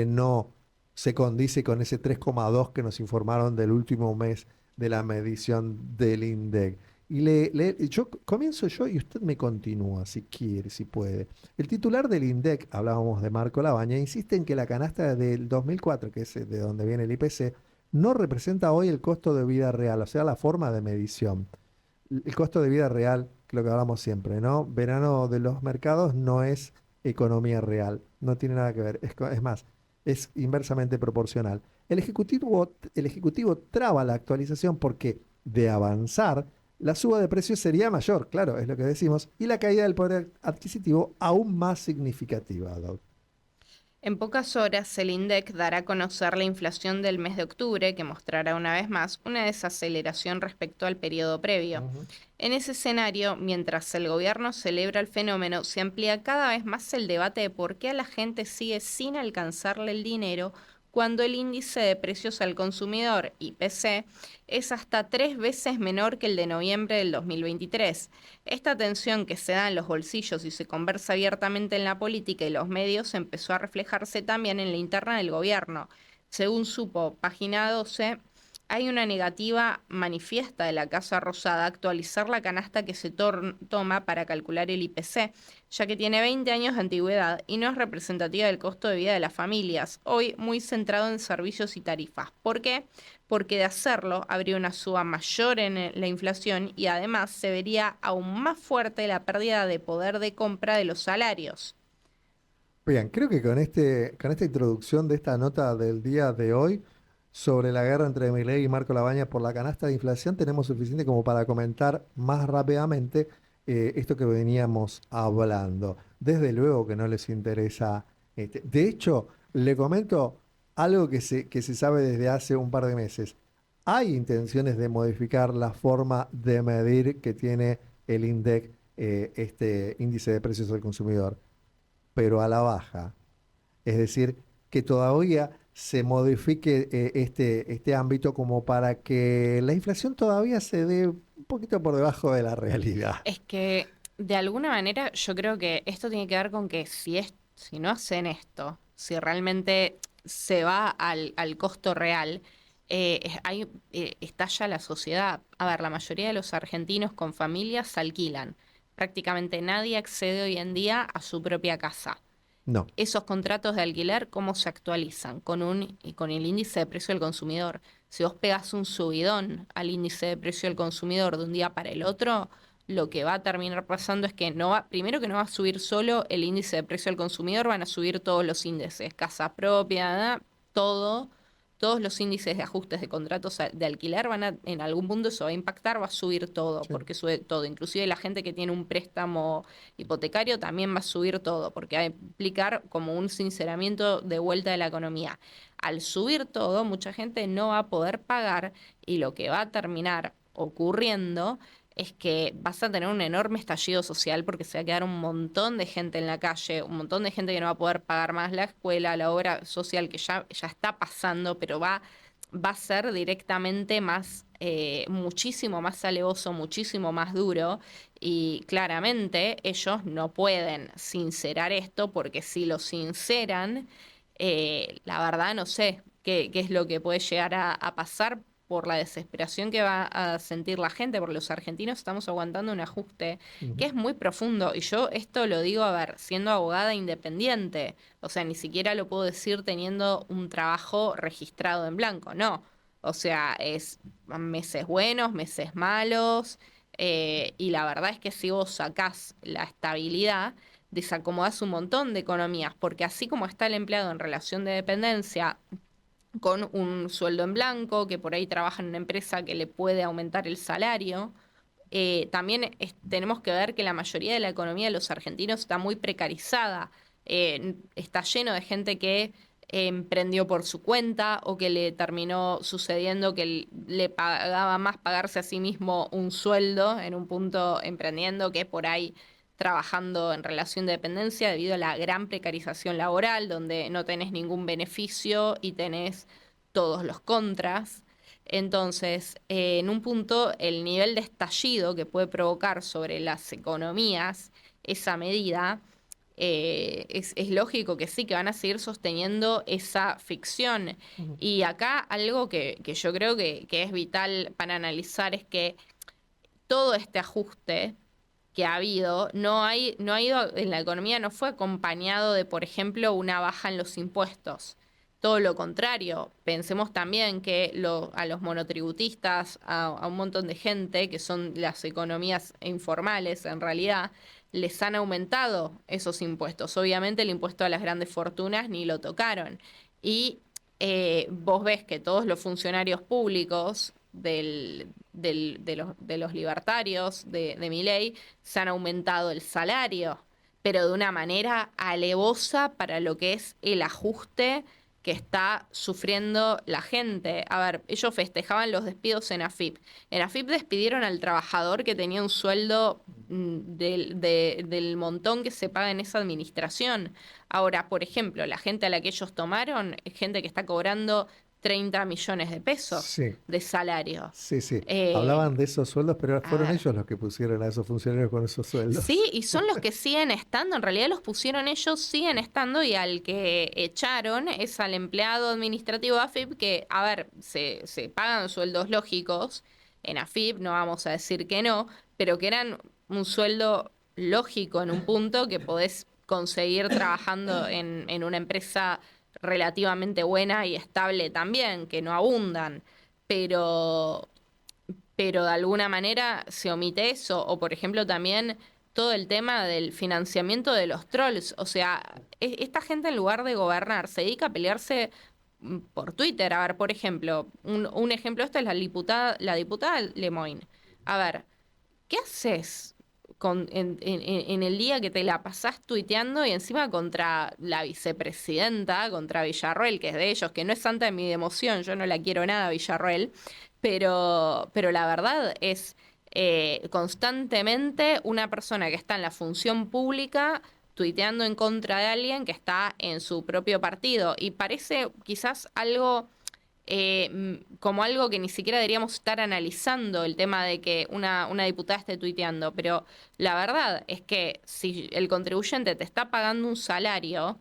no se condice con ese 3,2 que nos informaron del último mes de la medición del INDEC. Y comienzo yo y usted me continúa si quiere, si puede. El titular del INDEC, hablábamos de Marco Labaña, insiste en que la canasta del 2004, que es de donde viene el IPC, no representa hoy el costo de vida real, o sea, la forma de medición. El costo de vida real, que es lo que hablamos siempre, ¿no? Verano de los mercados no es economía real, no tiene nada que ver, es más, es inversamente proporcional. El ejecutivo traba la actualización porque de avanzar, la suba de precios sería mayor, claro, es lo que decimos, y la caída del poder adquisitivo aún más significativa, Doc. En pocas horas, el INDEC dará a conocer la inflación del mes de octubre, que mostrará una vez más una desaceleración respecto al periodo previo. Ujú. En ese escenario, mientras el gobierno celebra el fenómeno, se amplía cada vez más el debate de por qué a la gente sigue sin alcanzarle el dinero cuando el índice de precios al consumidor, IPC, es hasta 3 veces menor que el de noviembre del 2023. Esta tensión que se da en los bolsillos y se conversa abiertamente en la política y los medios empezó a reflejarse también en la interna del gobierno. Según supo Página 12, hay una negativa manifiesta de la Casa Rosada a actualizar la canasta que se toma para calcular el IPC, ya que tiene 20 años de antigüedad y no es representativa del costo de vida de las familias, hoy muy centrado en servicios y tarifas. ¿Por qué? Porque de hacerlo habría una suba mayor en la inflación y además se vería aún más fuerte la pérdida de poder de compra de los salarios. Bien, creo que con esta introducción de esta nota del día de hoy sobre la guerra entre Milei y Marco Labaña por la canasta de inflación tenemos suficiente como para comentar más rápidamente esto que veníamos hablando. Desde luego que no les interesa. De hecho, le comento algo que se sabe desde hace un par de meses. Hay intenciones de modificar la forma de medir que tiene el INDEC, este índice de precios al consumidor, pero a la baja. Es decir, que todavía se modifique este ámbito como para que la inflación todavía se dé un poquito por debajo de la realidad. Es que de alguna manera yo creo que esto tiene que ver con que si no hacen esto, si realmente se va al costo real, estalla la sociedad. A ver, la mayoría de los argentinos con familias alquilan. Prácticamente nadie accede hoy en día a su propia casa. No. esos contratos de alquiler, ¿cómo se actualizan? Con el índice de precio del consumidor. Si vos pegas un subidón al índice de precio del consumidor de un día para el otro, lo que va a terminar pasando es que primero que no va a subir solo el índice de precio del consumidor, van a subir todos los índices, casa propia, todo, todos los índices de ajustes de contratos de alquiler en algún punto eso va a impactar, va a subir todo, Sí. porque sube todo. Inclusive la gente que tiene un préstamo hipotecario también va a subir todo, porque va a implicar como un sinceramiento de vuelta de la economía. Al subir todo, mucha gente no va a poder pagar y lo que va a terminar ocurriendo es que vas a tener un enorme estallido social porque se va a quedar un montón de gente en la calle, un montón de gente que no va a poder pagar más la escuela, la obra social que ya está pasando, pero va a ser directamente más, muchísimo más alevoso, muchísimo más duro y claramente ellos no pueden sincerar esto porque si lo sinceran, la verdad no sé qué es lo que puede llegar a pasar por la desesperación que va a sentir la gente, porque los argentinos estamos aguantando un ajuste que es muy profundo. Y yo esto lo digo, a ver, siendo abogada independiente, o sea, ni siquiera lo puedo decir teniendo un trabajo registrado en blanco, no. O sea, es meses buenos, meses malos, y la verdad es que si vos sacás la estabilidad, desacomodás un montón de economías, porque así como está el empleado en relación de dependencia, con un sueldo en blanco, que por ahí trabaja en una empresa que le puede aumentar el salario. También tenemos que ver que la mayoría de la economía de los argentinos está muy precarizada. Está lleno de gente que emprendió por su cuenta o que le terminó sucediendo que le pagaba más pagarse a sí mismo un sueldo en un punto emprendiendo que por ahí trabajando en relación de dependencia debido a la gran precarización laboral, donde no tenés ningún beneficio y tenés todos los contras. Entonces, en un punto, el nivel de estallido que puede provocar sobre las economías esa medida, es lógico que sí, que van a seguir sosteniendo esa ficción. Y acá algo que yo creo que es vital para analizar es que todo este ajuste que ha habido no ha ido en la economía, no fue acompañado de, por ejemplo, una baja en los impuestos. Todo lo contrario, pensemos también que a los monotributistas, a un montón de gente que son las economías informales en realidad, les han aumentado esos impuestos. Obviamente el impuesto a las grandes fortunas ni lo tocaron. Y vos ves que todos los funcionarios públicos de los libertarios de Milei se han aumentado el salario, pero de una manera alevosa para lo que es el ajuste que está sufriendo la gente. A ver, ellos festejaban los despidos en AFIP. En AFIP despidieron al trabajador que tenía un sueldo del montón que se paga en esa administración. Ahora, por ejemplo, la gente a la que ellos tomaron es gente que está cobrando 30 millones de pesos Sí, de salario. sí, sí. Eh, Hablaban de esos sueldos, pero a fueron ver, ellos los que pusieron a esos funcionarios con esos sueldos. sí, y son los que siguen estando, en realidad los pusieron ellos, siguen estando y al que echaron es al empleado administrativo de AFIP que, a ver, se pagan sueldos lógicos en AFIP, no vamos a decir que no, pero que eran un sueldo lógico en un punto que podés conseguir trabajando en una empresa relativamente buena y estable también, que no abundan, pero de alguna manera se omite eso, o por ejemplo también todo el tema del financiamiento de los trolls, o sea, esta gente en lugar de gobernar se dedica a pelearse por Twitter. A ver, por ejemplo, un ejemplo, esta es la diputada Lemoyne. A ver, ¿qué haces en el día que te la pasás tuiteando y encima contra la vicepresidenta, contra Villarroel, que es de ellos, que no es santa de mi devoción, yo no la quiero nada, Villarroel, pero la verdad es constantemente una persona que está en la función pública tuiteando en contra de alguien que está en su propio partido y parece quizás algo como algo que ni siquiera deberíamos estar analizando el tema de que una diputada esté tuiteando, pero la verdad es que si el contribuyente te está pagando un salario,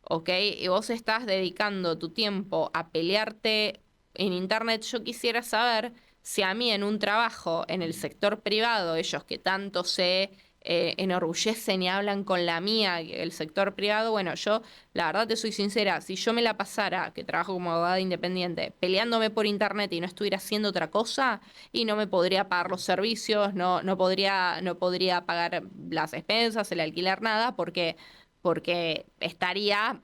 ¿ok? Y vos estás dedicando tu tiempo a pelearte en internet, yo quisiera saber si a mí en un trabajo en el sector privado, ellos que tanto se enorgullecen y hablan con la mía, el sector privado. Bueno, yo, la verdad te soy sincera, si yo me la pasara, que trabajo como abogada independiente, peleándome por internet y no estuviera haciendo otra cosa, y no me podría pagar los servicios, no podría pagar las expensas, el alquiler, nada, porque estaría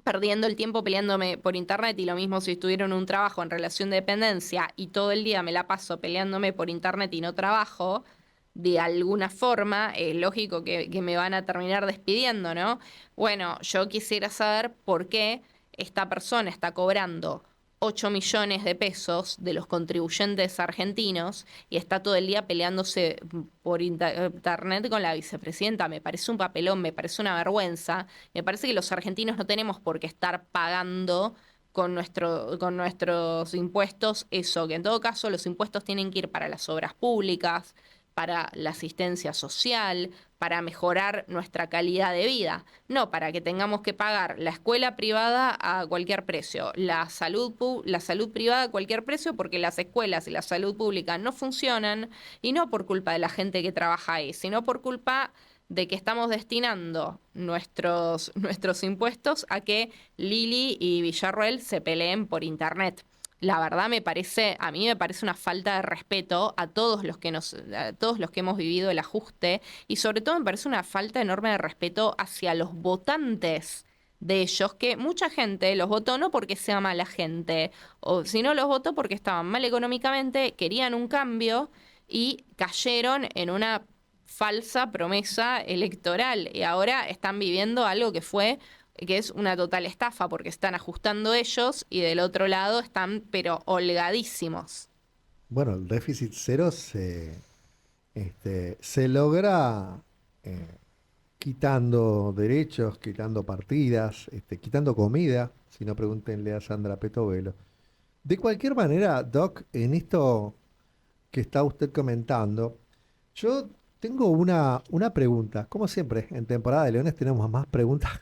perdiendo el tiempo peleándome por internet. Y lo mismo si estuviera en un trabajo en relación de dependencia y todo el día me la paso peleándome por internet y no trabajo, de alguna forma es lógico que me van a terminar despidiendo, ¿no? Bueno, yo quisiera saber por qué esta persona está cobrando 8 millones de pesos de los contribuyentes argentinos y está todo el día peleándose por internet con la vicepresidenta. Me parece un papelón, me parece una vergüenza. Me parece que los argentinos no tenemos por qué estar pagando con nuestros impuestos eso, que en todo caso los impuestos tienen que ir para las obras públicas, para la asistencia social, para mejorar nuestra calidad de vida, no para que tengamos que pagar la escuela privada a cualquier precio, la salud privada a cualquier precio, porque las escuelas y la salud pública no funcionan, y no por culpa de la gente que trabaja ahí, sino por culpa de que estamos destinando nuestros impuestos a que Lili y Villarroel se peleen por internet. La verdad a mí me parece una falta de respeto a todos los que hemos vivido el ajuste, y sobre todo me parece una falta enorme de respeto hacia los votantes de ellos, que mucha gente los votó no porque sea mala gente, o sino los votó porque estaban mal económicamente, querían un cambio y cayeron en una falsa promesa electoral, y ahora están viviendo algo que es una total estafa, porque están ajustando ellos y del otro lado están pero holgadísimos. Bueno, el déficit cero se logra eh, quitando derechos, quitando partidas, quitando comida, si no pregúntenle a Sandra Petovelo. De cualquier manera, Doc, en esto que está usted comentando, yo tengo una pregunta. Como siempre, en temporada de Leones tenemos más preguntas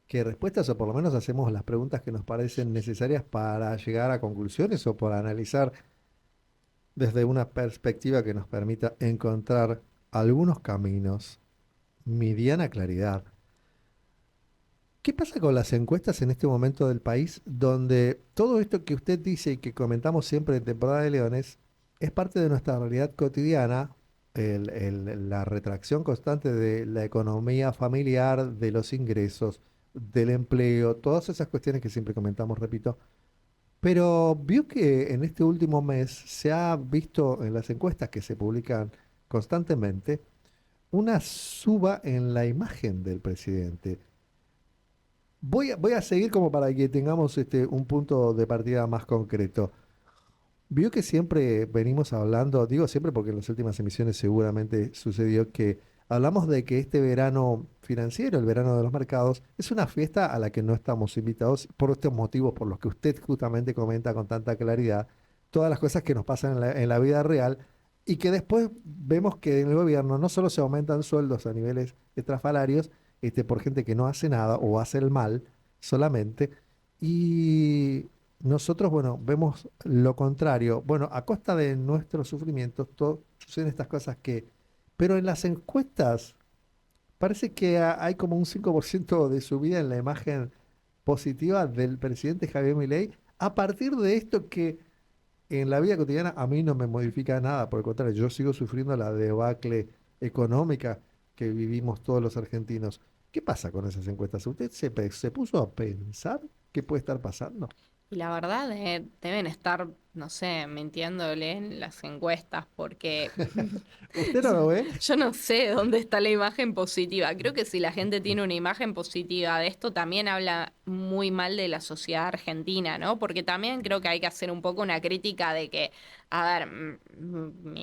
que respuestas, o por lo menos hacemos las preguntas que nos parecen necesarias para llegar a conclusiones o para analizar desde una perspectiva que nos permita encontrar algunos caminos, mediana claridad. ¿Qué pasa con las encuestas en este momento del país, donde todo esto que usted dice y que comentamos siempre en temporada de Leones es parte de nuestra realidad cotidiana? La retracción constante de la economía familiar, de los ingresos, del empleo, todas esas cuestiones que siempre comentamos, repito. Pero vio que en este último mes se ha visto en las encuestas que se publican constantemente una suba en la imagen del presidente. Voy a seguir como para que tengamos un punto de partida más concreto. Vio que siempre venimos hablando, digo siempre porque en las últimas emisiones seguramente sucedió que hablamos de que este verano financiero, el verano de los mercados, es una fiesta a la que no estamos invitados por estos motivos por los que usted justamente comenta con tanta claridad, todas las cosas que nos pasan en la vida real, y que después vemos que en el gobierno no solo se aumentan sueldos a niveles estrafalarios, por gente que no hace nada o hace el mal solamente, y nosotros, bueno, vemos lo contrario. Bueno, a costa de nuestros sufrimientos, suceden estas cosas pero en las encuestas parece que hay como un 5% de subida en la imagen positiva del presidente Javier Milei, a partir de esto que en la vida cotidiana a mí no me modifica nada, por el contrario, yo sigo sufriendo la debacle económica que vivimos todos los argentinos. ¿Qué pasa con esas encuestas? ¿Usted se puso a pensar qué puede estar pasando? Y la verdad, deben estar, no sé, mintiéndole en las encuestas, porque ¿Usted no lo ve? yo no sé dónde está la imagen positiva. Creo que si la gente tiene una imagen positiva de esto, también habla muy mal de la sociedad argentina, ¿no? Porque también creo que hay que hacer un poco una crítica de que, a ver,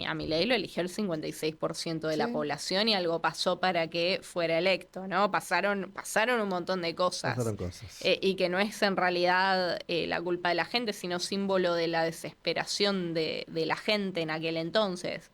a Milei lo eligió el 56% de la Sí, población, y algo pasó para que fuera electo, ¿no? Pasaron un montón de cosas. pasaron cosas. Y que no es en realidad la culpa de la gente, sino símbolo de la desesperación de la gente en aquel entonces.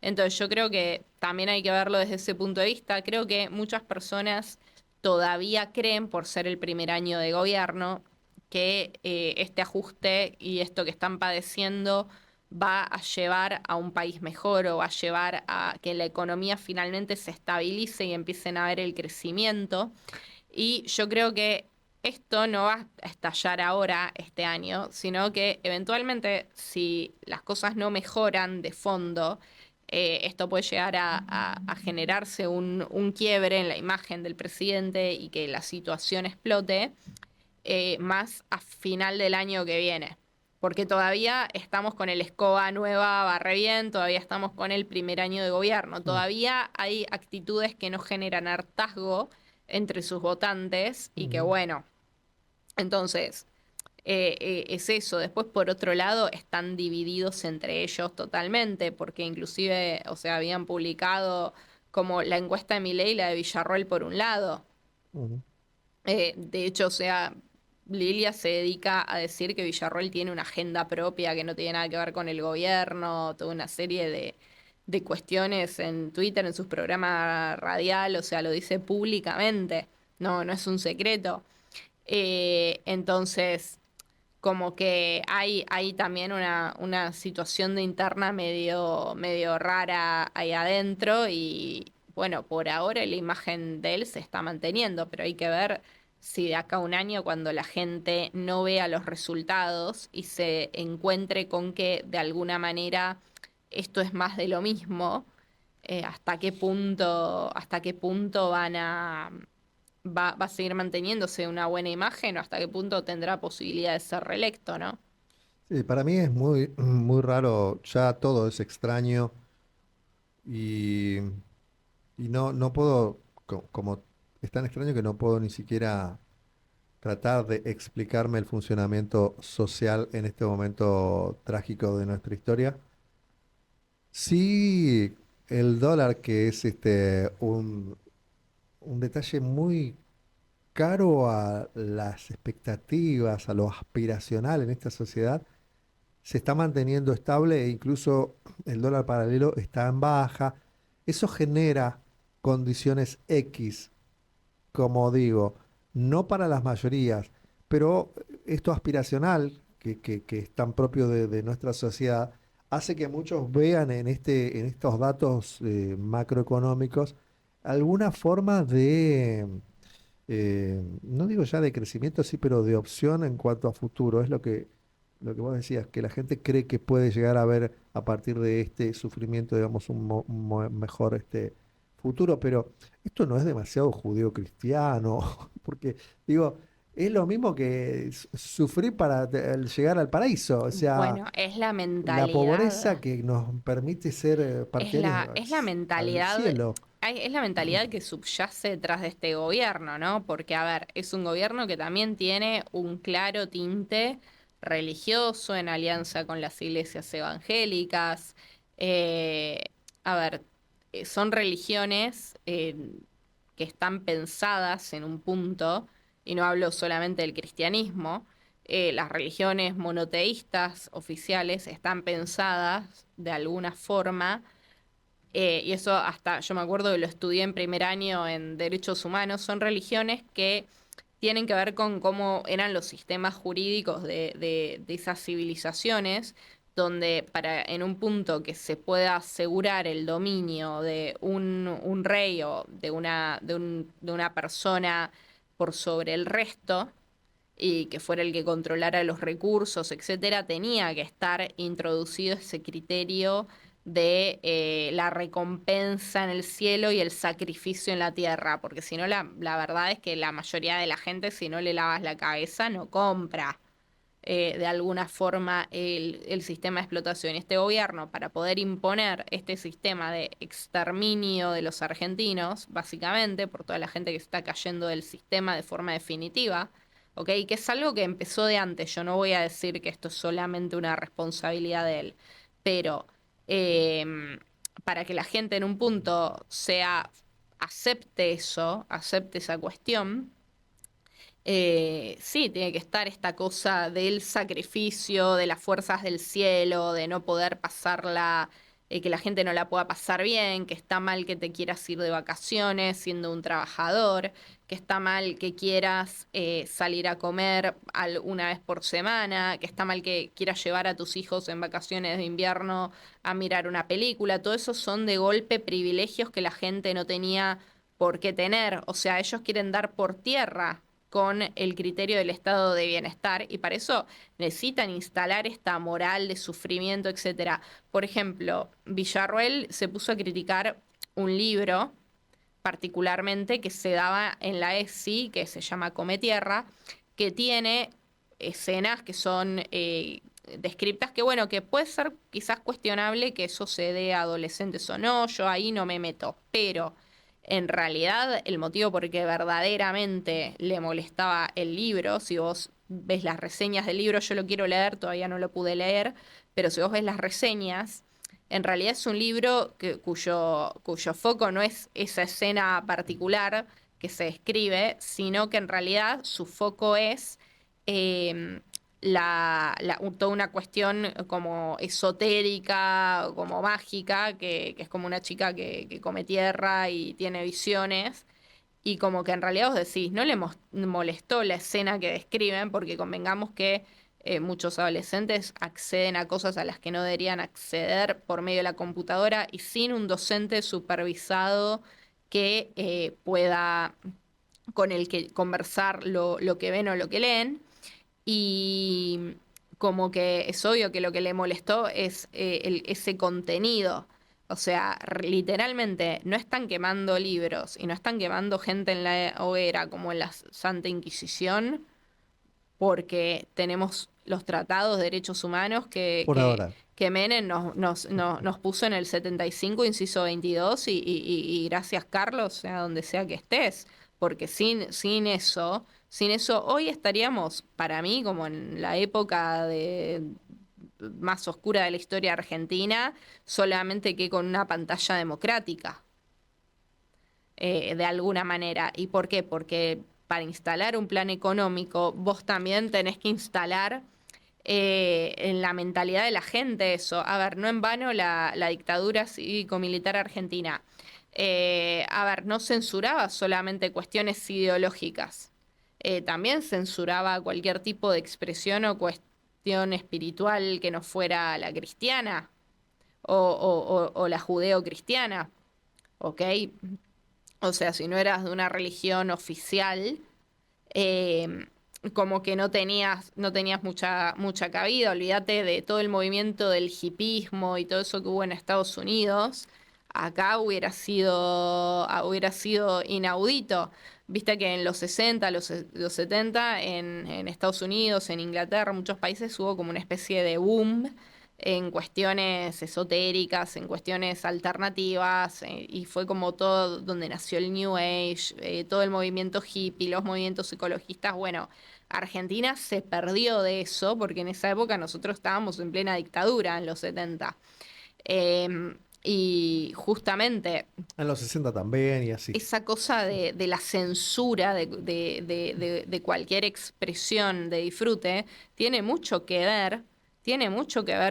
Entonces yo creo que también hay que verlo desde ese punto de vista. Creo que muchas personas todavía creen, por ser el primer año de gobierno, que este ajuste y esto que están padeciendo va a llevar a un país mejor o va a llevar a que la economía finalmente se estabilice y empiecen a ver el crecimiento. Y yo creo que esto no va a estallar ahora, este año, sino que eventualmente, si las cosas no mejoran de fondo, esto puede llegar a generarse un quiebre en la imagen del presidente y que la situación explote más a final del año que viene. Porque todavía estamos con el escoba nueva, barre bien, todavía estamos con el primer año de gobierno, todavía hay actitudes que no generan hartazgo entre sus votantes y que bueno, entonces es eso. Después, por otro lado, están divididos entre ellos totalmente, porque inclusive, o sea, habían publicado como la encuesta de Milei y la de Villarroel por un lado. Ujú. De hecho, o sea, Lilia se dedica a decir que Villarroel tiene una agenda propia que no tiene nada que ver con el gobierno, toda una serie de cuestiones en Twitter, en sus programas radial, o sea, lo dice públicamente, no es un secreto. Entonces, como que hay también una situación de interna medio rara ahí adentro y bueno, por ahora la imagen de él se está manteniendo, pero hay que ver si de acá a un año cuando la gente no vea los resultados y se encuentre con que de alguna manera esto es más de lo mismo, hasta qué punto va a seguir manteniéndose una buena imagen o hasta qué punto tendrá posibilidad de ser reelecto, ¿no? Sí, para mí es muy raro, ya todo es extraño y, y no puedo, como es tan extraño que no puedo ni siquiera tratar de explicarme el funcionamiento social en este momento trágico de nuestra historia. Sí, el dólar, que es un detalle muy caro a las expectativas, a lo aspiracional en esta sociedad, se está manteniendo estable e incluso el dólar paralelo está en baja. Eso genera condiciones X, como digo, no para las mayorías, pero esto aspiracional, que es tan propio de nuestra sociedad, hace que muchos vean en estos datos macroeconómicos alguna forma de, no digo ya de crecimiento, sí, pero de opción en cuanto a futuro. Es lo que vos decías, que la gente cree que puede llegar a ver a partir de este sufrimiento, digamos, mejor futuro, pero esto no es demasiado judío-cristiano, porque digo, es lo mismo que sufrir para el llegar al paraíso, o sea, Bueno, es la la pobreza mentalidad, que nos permite ser es la partidarios al mentalidad, cielo. es la mentalidad que subyace detrás de este gobierno, ¿no? Porque, a ver, es un gobierno que también tiene un claro tinte religioso en alianza con las iglesias evangélicas. Eh, a ver, son religiones que están pensadas en un punto, y no hablo solamente del cristianismo. Las religiones monoteístas oficiales están pensadas de alguna forma, y eso hasta yo me acuerdo que lo estudié en primer año en Derechos Humanos. Son religiones que tienen que ver con cómo eran los sistemas jurídicos de esas civilizaciones, donde para en un punto que se pueda asegurar el dominio de un rey o de una persona por sobre el resto, y que fuera el que controlara los recursos, etcétera, tenía que estar introducido ese criterio de la recompensa en el cielo y el sacrificio en la tierra, porque si no, la verdad es que la mayoría de la gente, si no le lavas la cabeza, no compra de alguna forma el sistema de explotación. Este gobierno, para poder imponer este sistema de exterminio de los argentinos, básicamente, por toda la gente que se está cayendo del sistema de forma definitiva, ¿ok? Que es algo que empezó de antes. Yo no voy a decir que esto es solamente una responsabilidad de él, pero para que la gente en un punto acepte eso, acepte esa cuestión, sí, tiene que estar esta cosa del sacrificio, de las fuerzas del cielo, de no poder pasarla, que la gente no la pueda pasar bien, que está mal que te quieras ir de vacaciones siendo un trabajador, que está mal que quieras salir a comer una vez por semana, que está mal que quieras llevar a tus hijos en vacaciones de invierno a mirar una película. Todo eso son de golpe privilegios que la gente no tenía por qué tener. O sea, ellos quieren dar por tierra con el criterio del estado de bienestar y para eso necesitan instalar esta moral de sufrimiento, etcétera. Por ejemplo, Villarroel se puso a criticar un libro particularmente que se daba en la ESI, que se llama Come Tierra, que tiene escenas que son descriptas, que bueno, que puede ser quizás cuestionable que eso se dé a adolescentes o no, yo ahí no me meto, pero en realidad el motivo por el que verdaderamente le molestaba el libro, si vos ves las reseñas del libro, yo lo quiero leer, todavía no lo pude leer, pero si vos ves las reseñas, en realidad es un libro cuyo foco no es esa escena particular que se describe, sino que en realidad su foco es toda una cuestión como esotérica, como mágica, que es como una chica que come tierra y tiene visiones. Y como que en realidad vos decís, no le molestó la escena que describen, porque convengamos que muchos adolescentes acceden a cosas a las que no deberían acceder por medio de la computadora y sin un docente supervisado que pueda con el que conversar lo que ven o lo que leen. Y como que es obvio que lo que le molestó es ese contenido. O sea, literalmente no están quemando libros y no están quemando gente en la hoguera como en la Santa Inquisición, porque tenemos los tratados de derechos humanos Por ahora. que Menem nos puso en el 75, inciso 22, y gracias, Carlos, sea donde sea que estés, porque sin eso, hoy estaríamos, para mí, como en la época más oscura de la historia argentina, solamente que con una pantalla democrática, de alguna manera. ¿Y por qué? Porque para instalar un plan económico, vos también tenés que instalar en la mentalidad de la gente eso. A ver, no en vano la dictadura cívico-militar argentina, a ver, no censuraba solamente cuestiones ideológicas, también censuraba cualquier tipo de expresión o cuestión espiritual que no fuera la cristiana o la judeo-cristiana, ¿ok? O sea, si no eras de una religión oficial, eh, como que no tenías mucha cabida. Olvídate de todo el movimiento del hipismo y todo eso que hubo en Estados Unidos. Acá hubiera sido inaudito. Viste que en los 60, los 70, en Estados Unidos, en Inglaterra, en muchos países hubo como una especie de boom en cuestiones esotéricas, en cuestiones alternativas, y fue como todo donde nació el New Age, todo el movimiento hippie, los movimientos ecologistas. Bueno, Argentina se perdió de eso porque en esa época nosotros estábamos en plena dictadura, en los 70. Y justamente En los 60 también y así. esa cosa de la censura de cualquier expresión de disfrute tiene mucho que ver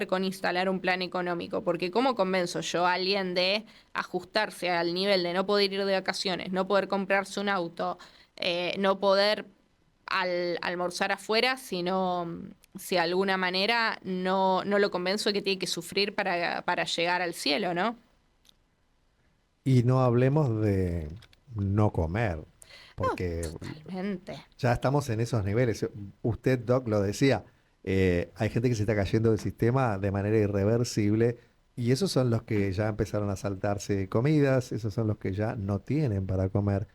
con instalar un plan económico, porque ¿cómo convenzo yo a alguien de ajustarse al nivel de no poder ir de vacaciones, no poder comprarse un auto, no poder almorzar afuera, si de alguna manera no lo convenzo de que tiene que sufrir para llegar al cielo, ¿no? Y no hablemos de no comer, porque Totalmente. ya estamos en esos niveles. Usted, Doc, lo decía, hay gente que se está cayendo del sistema de manera irreversible y esos son los que ya empezaron a saltarse comidas, esos son los que ya no tienen para comer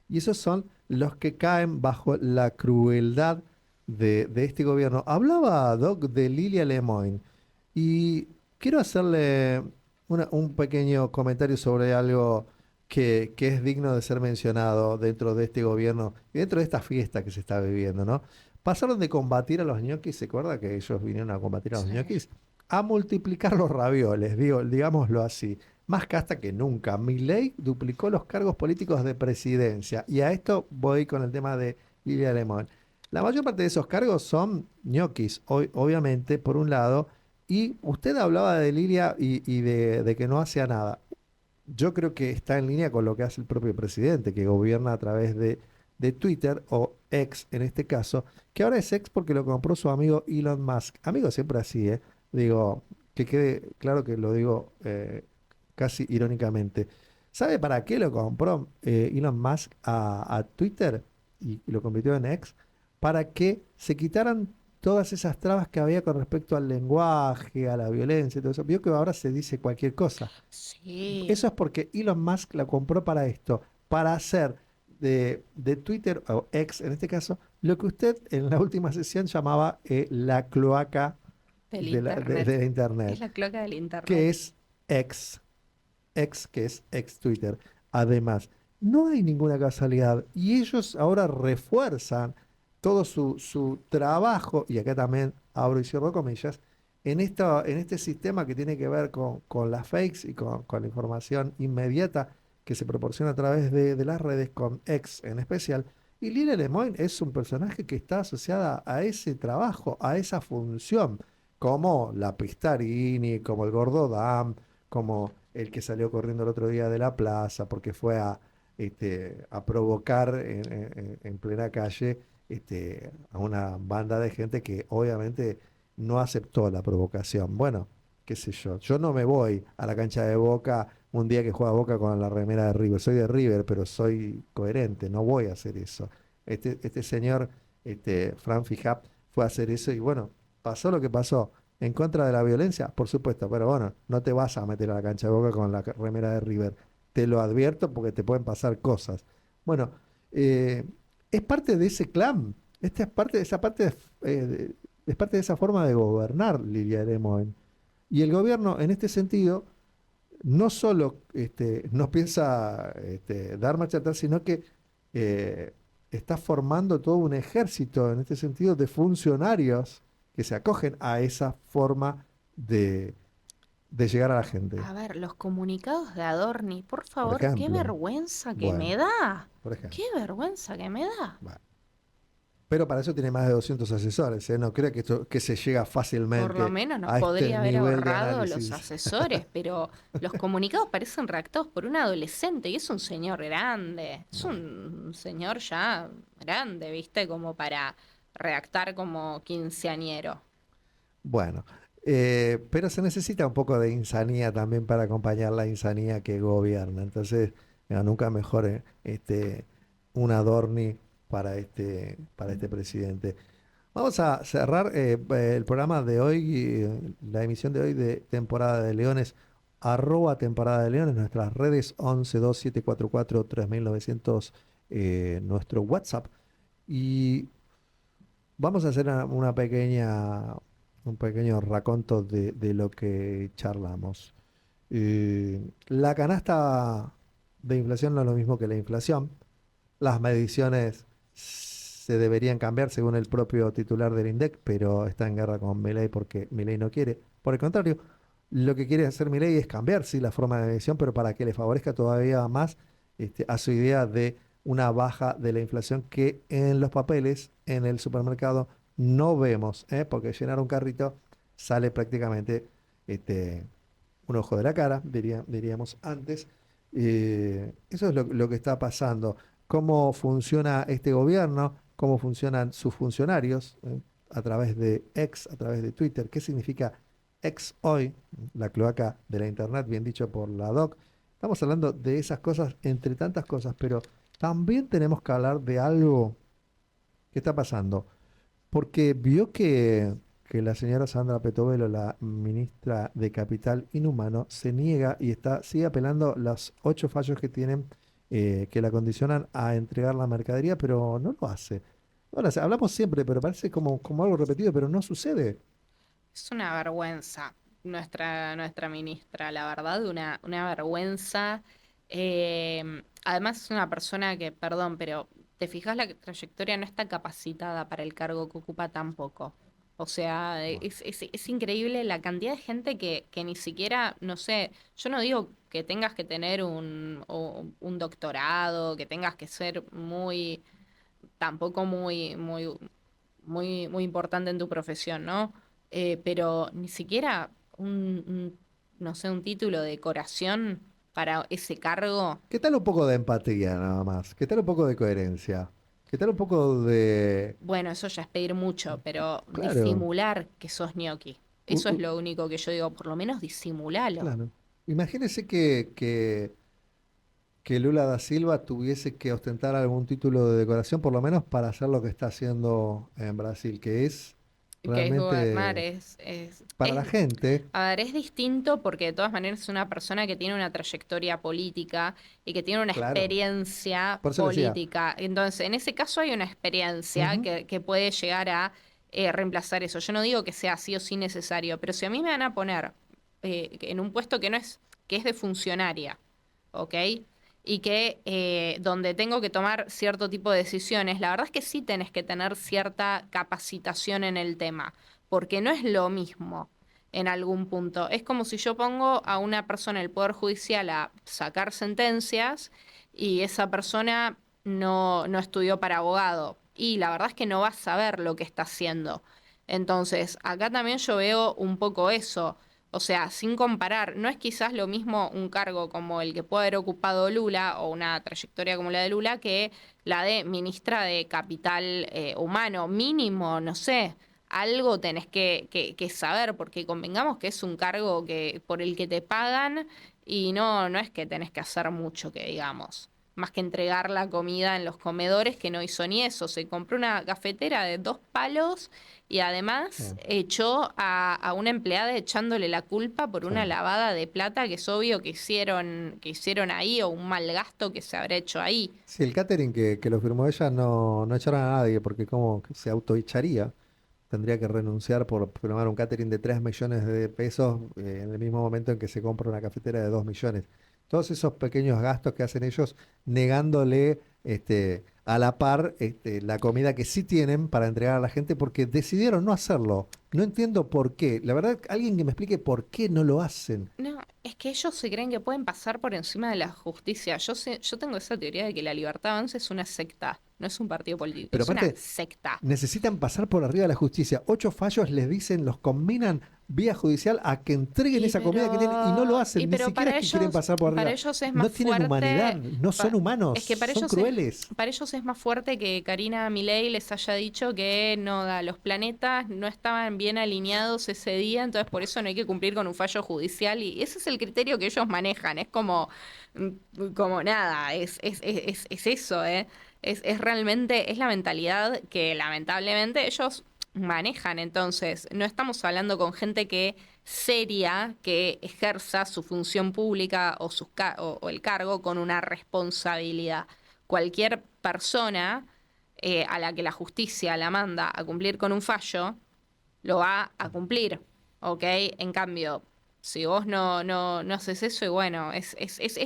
y esos son los que caen bajo la crueldad de este gobierno. Hablaba, Doc, de Lilia Lemoyne y quiero hacerle un pequeño comentario sobre algo que es digno de ser mencionado dentro de este gobierno y dentro de esta fiesta que se está viviendo, ¿no? Pasaron de combatir a los ñoquis, ¿se acuerda que ellos vinieron a combatir a los Sí. ñoquis? A multiplicar los ravioles, digámoslo así. Más casta que nunca. Milei duplicó los cargos políticos de presidencia. Y a esto voy con el tema de Lilia Lemón. La mayor parte de esos cargos son ñoquis, obviamente, por un lado. Y usted hablaba de Lilia y de que no hacía nada. Yo creo que está en línea con lo que hace el propio presidente, que gobierna a través de de Twitter, o X en este caso, que ahora es X porque lo compró su amigo Elon Musk. Amigo siempre así, ¿eh? Digo, que quede claro que lo digo casi irónicamente. ¿Sabe para qué lo compró Elon Musk a Twitter y lo convirtió en X? Para que se quitaran todas esas trabas que había con respecto al lenguaje, a la violencia y todo eso. Vio que ahora se dice cualquier cosa. Sí. Eso es porque Elon Musk la compró para esto, para hacer de Twitter, o X en este caso, lo que usted en la última sesión llamaba la cloaca Del de internet. la Es Internet, la cloaca del que internet. es X. X, que es ex Twitter. Además, no hay ninguna casualidad y ellos ahora refuerzan todo su trabajo, y acá también abro y cierro comillas, en este sistema que tiene que ver con las fakes y con la información inmediata que se proporciona a través de las redes, con X en especial. Y Lina Lemoyne es un personaje que está asociada a ese trabajo, a esa función, como la Pistarini, como el Gordo Dam, como el que salió corriendo el otro día de la plaza porque fue a provocar en plena calle a una banda de gente que obviamente no aceptó la provocación. Bueno, qué sé yo no me voy a la cancha de Boca un día que juega Boca con la remera de River. Soy de River, pero soy coherente, no voy a hacer eso. Este señor, Fran Fijap, fue a hacer eso y bueno, pasó lo que pasó. En contra de la violencia, por supuesto, pero bueno, no te vas a meter a la cancha de Boca con la remera de River. Te lo advierto porque te pueden pasar cosas. Bueno, eh, es parte de ese clan. Esta es parte de esa es parte de esa forma de gobernar Lilia Lemoen. Y el gobierno, en este sentido, no solo no piensa dar marcha atrás, sino que eh, está formando todo un ejército, en este sentido, de funcionarios que se acogen a esa forma de, de llegar a la gente. A ver, los comunicados de Adorni, por Por favor, qué ejemplo, vergüenza que bueno, me da. por Qué ejemplo. vergüenza que me da. Bueno. Pero para eso tiene más de 200 asesores, ¿eh? No creo que se llega Por lo fácilmente menos nos a este podría haber nivel de ahorrado los análisis. asesores, pero los comunicados parecen redactados por un adolescente y es un señor grande. Es Bueno. un señor ya grande, ¿viste? Como para redactar como quinceañero. Bueno, pero se necesita un poco de insanía también para acompañar la insanía que gobierna. Entonces, nunca mejor un Adorni para este presidente. Vamos a cerrar el programa de hoy, la emisión de hoy de Temporada de Leones, @Temporada de Leones, nuestras redes 1127443900, nuestro WhatsApp. Y vamos a hacer un pequeño raconto de lo que charlamos. La canasta de inflación no es lo mismo que la inflación. Las mediciones se deberían cambiar según el propio titular del INDEC, pero está en guerra con Milei porque Milei no quiere. Por el contrario, lo que quiere hacer Milei es cambiar, sí, la forma de medición, pero para que le favorezca todavía más a su idea de una baja de la inflación que en los papeles, en el supermercado, no vemos, ¿eh? Porque llenar un carrito sale prácticamente este, un ojo de la cara, diríamos antes. Eso es lo que está pasando. Cómo funciona este gobierno, cómo funcionan sus funcionarios a través de X, a través de Twitter. ¿Qué significa X hoy? La cloaca de la Internet, bien dicho por la DOC. Estamos hablando de esas cosas, entre tantas cosas, pero también tenemos que hablar de algo que está pasando. Porque vio que la señora Sandra Petovelo, la ministra de Capital Inhumano, se niega y sigue apelando los 8 fallos que tienen que la condicionan a entregar la mercadería, pero no lo hace. No lo hace. Hablamos siempre, pero parece como algo repetido, pero no sucede. Es una vergüenza nuestra ministra, la verdad, una vergüenza. Además es una persona que, perdón, pero te fijas la trayectoria no está capacitada para el cargo que ocupa tampoco. O sea, Bueno, es increíble la cantidad de gente que ni siquiera, no sé, yo no digo que tengas que tener un doctorado, que tengas que ser muy, tampoco muy importante en tu profesión, ¿no? Pero ni siquiera no sé, un título de decoración para ese cargo. ¿qué tal un poco de empatía nada más? ¿Qué tal un poco de coherencia? ¿Qué tal un poco de... Bueno, eso ya es pedir mucho, pero Claro, disimular que sos ñoqui. Eso es u- lo único que yo digo, por lo menos disimulalo. claro. Imagínese que Lula da Silva tuviese que ostentar algún título de decoración, por lo menos para hacer lo que está haciendo en Brasil, que es Que es gobernar, realmente para la gente, a ver, es distinto porque de todas maneras es una persona que tiene una trayectoria política y que tiene una claro. experiencia Por eso le decía, política. Entonces, en ese caso hay una experiencia ujú, que puede llegar a reemplazar eso. Yo no digo que sea sí o sí necesario, pero si a mí me van a poner en un puesto que no es, que es de funcionaria, ¿ok? Y que donde tengo que tomar cierto tipo de decisiones, la verdad es que sí tenés que tener cierta capacitación en el tema, porque no es lo mismo en algún punto. Es como si yo pongo a una persona en el Poder Judicial a sacar sentencias y esa persona no estudió para abogado. Y la verdad es que no va a saber lo que está haciendo. Entonces, acá también yo veo un poco eso. O sea, sin comparar, no es quizás lo mismo un cargo como el que puede haber ocupado Lula o una trayectoria como la de Lula que la de ministra de Capital Humano. Mínimo, no sé, algo tenés que saber, porque convengamos que es un cargo que, por el que te pagan y no es que tenés que hacer mucho, que digamos. Más que entregar la comida en los comedores, que no hizo ni eso. Se compró una cafetera de 2 palos y además claro, echó a una empleada echándole la culpa por una claro. lavada de plata que es obvio que hicieron ahí o un mal gasto que se habrá hecho ahí. Sí, el catering que lo firmó ella no echaron a nadie, porque como que se autoecharía, tendría que renunciar por firmar un catering de 3 millones de pesos en el mismo momento en que se compra una cafetera de 2 millones. Todos esos pequeños gastos que hacen ellos negándole a la par la comida que sí tienen para entregar a la gente porque decidieron no hacerlo. No entiendo por qué. La verdad, alguien que me explique por qué no lo hacen. No, es que ellos se creen que pueden pasar por encima de la justicia. Yo tengo esa teoría de que la Libertad Avanza es una secta, no es un partido político, Pero es una aparte, secta. necesitan pasar por arriba de la justicia. 8 fallos les dicen, los combinan vía judicial a que entreguen esa comida que tienen y no lo hacen. Ni Pero siquiera es que quieren pasar por para arriba. ellos es más No tienen humanidad, fuerte, no son humanos, es que son crueles. para ellos es más fuerte que Karina Milei les haya dicho que no da, los planetas no estaban bien alineados ese día, entonces por eso no hay que cumplir con un fallo judicial y ese es el criterio que ellos manejan, es como nada, es eso, ¿eh? Es realmente, es la mentalidad que lamentablemente ellos manejan. Entonces, no estamos hablando con gente que seria, que ejerza su función pública o, o el cargo con una responsabilidad. Cualquier persona a la que la justicia la manda a cumplir con un fallo, lo va a cumplir, ¿ok? En cambio, si vos no haces eso, y bueno, es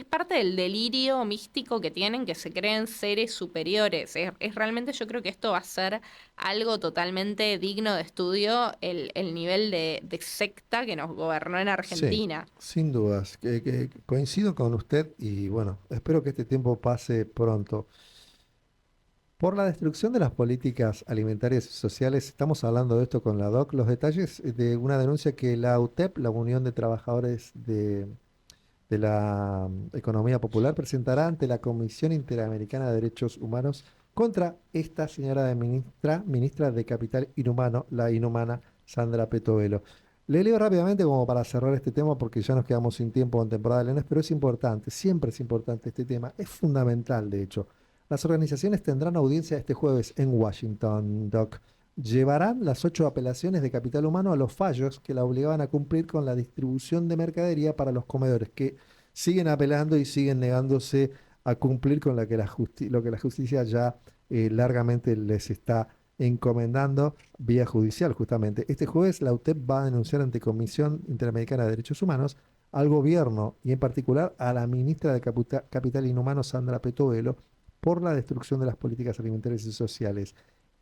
parte del delirio místico que tienen, que se creen seres superiores. Es realmente, yo creo que esto va a ser algo totalmente digno de estudio, el nivel de secta que nos gobernó en Sí, Argentina. sin dudas. Que coincido con usted y bueno, espero que este tiempo pase pronto. Por la destrucción de las políticas alimentarias y sociales, estamos hablando de esto con la DOC, los detalles de una denuncia que la UTEP, la Unión de Trabajadores de la Economía Popular, presentará ante la Comisión Interamericana de Derechos Humanos contra esta señora de ministra de Capital Inhumano, la inhumana Sandra Petovelo. Le leo rápidamente como para cerrar este tema porque ya nos quedamos sin tiempo en temporada de leones, pero es importante, siempre es importante este tema, es fundamental de hecho. Las organizaciones tendrán audiencia este jueves en Washington, Doc. Llevarán las 8 apelaciones de Capital Humano a los fallos que la obligaban a cumplir con la distribución de mercadería para los comedores, que siguen apelando y siguen negándose a cumplir con lo que la justicia ya largamente les está encomendando vía judicial, justamente. Este jueves la UTEP va a denunciar ante Comisión Interamericana de Derechos Humanos al gobierno y en particular a la ministra de Capital Inhumano, Sandra Petovelo, por la destrucción de las políticas alimentarias y sociales.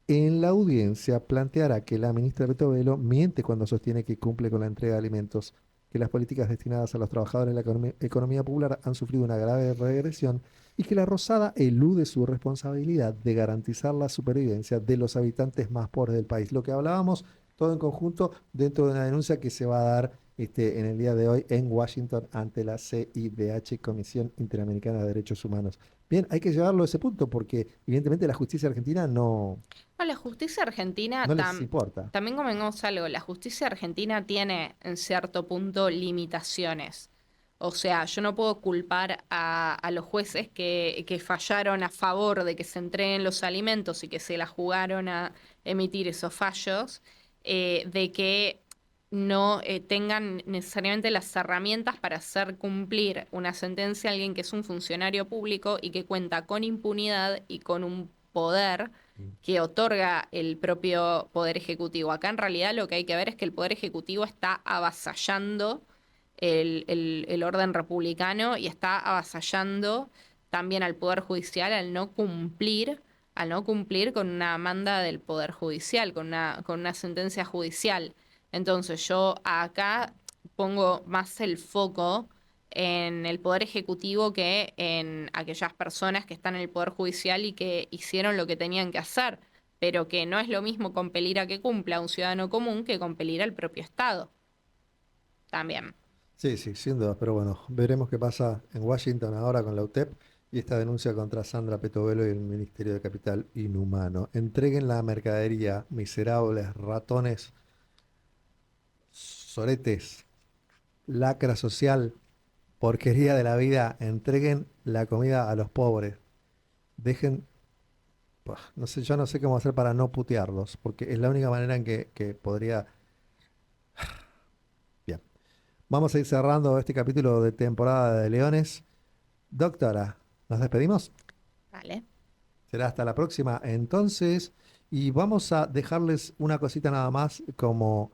En la audiencia planteará que la ministra Betovelo miente cuando sostiene que cumple con la entrega de alimentos, que las políticas destinadas a los trabajadores de la economía popular han sufrido una grave regresión y que la Rosada elude su responsabilidad de garantizar la supervivencia de los habitantes más pobres del país. Lo que hablábamos todo en conjunto dentro de una denuncia que se va a dar en el día de hoy en Washington ante la CIDH, Comisión Interamericana de Derechos Humanos. Bien, hay que llevarlo a ese punto porque evidentemente la justicia argentina no, No, la justicia argentina no les importa. también convengamos algo, la justicia argentina tiene en cierto punto limitaciones. O sea, yo no puedo culpar a los jueces que fallaron a favor de que se entreguen los alimentos y que se la jugaron a emitir esos fallos, de que no tengan necesariamente las herramientas para hacer cumplir una sentencia a alguien que es un funcionario público y que cuenta con impunidad y con un poder que otorga el propio Poder Ejecutivo. Acá en realidad lo que hay que ver es que el Poder Ejecutivo está avasallando el orden republicano y está avasallando también al Poder Judicial al no cumplir con una manda del Poder Judicial, con una sentencia judicial. Entonces yo acá pongo más el foco en el Poder Ejecutivo que en aquellas personas que están en el Poder Judicial y que hicieron lo que tenían que hacer, pero que no es lo mismo compelir a que cumpla un ciudadano común que compelir al propio Estado. También. Sí, sí, sin duda, pero bueno, veremos qué pasa en Washington ahora con la UTEP y esta denuncia contra Sandra Petovelo y el Ministerio de Capital Inhumano. Entreguen la mercadería, miserables ratones, soretes, lacra social, porquería de la vida, entreguen la comida a los pobres. Dejen, no sé, yo no sé cómo hacer para no putearlos, porque es la única manera en que podría... Bien, vamos a ir cerrando este capítulo de temporada de Leones. Doctora, ¿nos despedimos? Vale. Será hasta la próxima entonces, y vamos a dejarles una cosita nada más como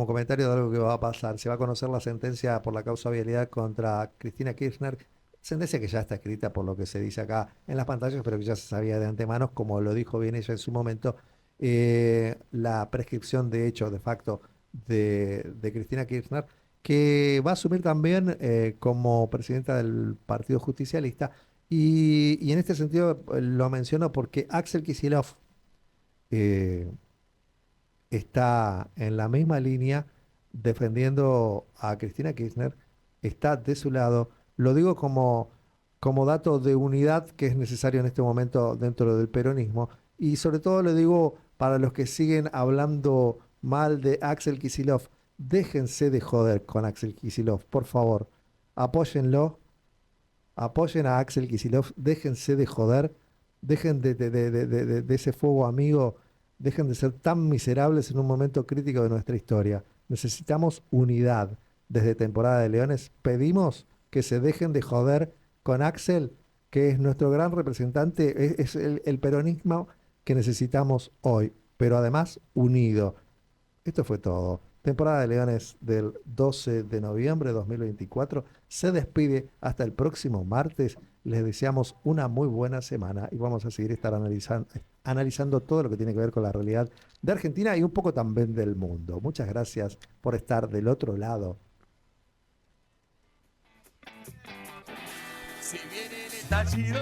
comentario de algo que va a pasar. Se va a conocer la sentencia por la causa vialidad contra Cristina Kirchner, sentencia que ya está escrita por lo que se dice acá en las pantallas, pero que ya se sabía de antemano, como lo dijo bien ella en su momento, la prescripción de hecho, de facto, de Cristina Kirchner, que va a asumir también como presidenta del Partido Justicialista. Y en este sentido lo menciono porque Axel Kicillof está en la misma línea defendiendo a Cristina Kirchner, está de su lado. Lo digo como dato de unidad que es necesario en este momento dentro del peronismo. Y sobre todo lo digo para los que siguen hablando mal de Axel Kicillof. Déjense de joder con Axel Kicillof, por favor. Apóyenlo. Apoyen a Axel Kicillof, déjense de joder, dejen de ese fuego amigo, dejen de ser tan miserables en un momento crítico de nuestra historia. Necesitamos unidad. Desde Temporada de Leones pedimos que se dejen de joder con Axel, que es nuestro gran representante, es el peronismo que necesitamos hoy, pero además unido. Esto fue todo. Temporada de Leones del 12 de noviembre de 2024 se despide hasta el próximo martes. Les deseamos una muy buena semana y vamos a seguir analizando todo lo que tiene que ver con la realidad de Argentina y un poco también del mundo. Muchas gracias por estar del otro lado. Si viene el estallido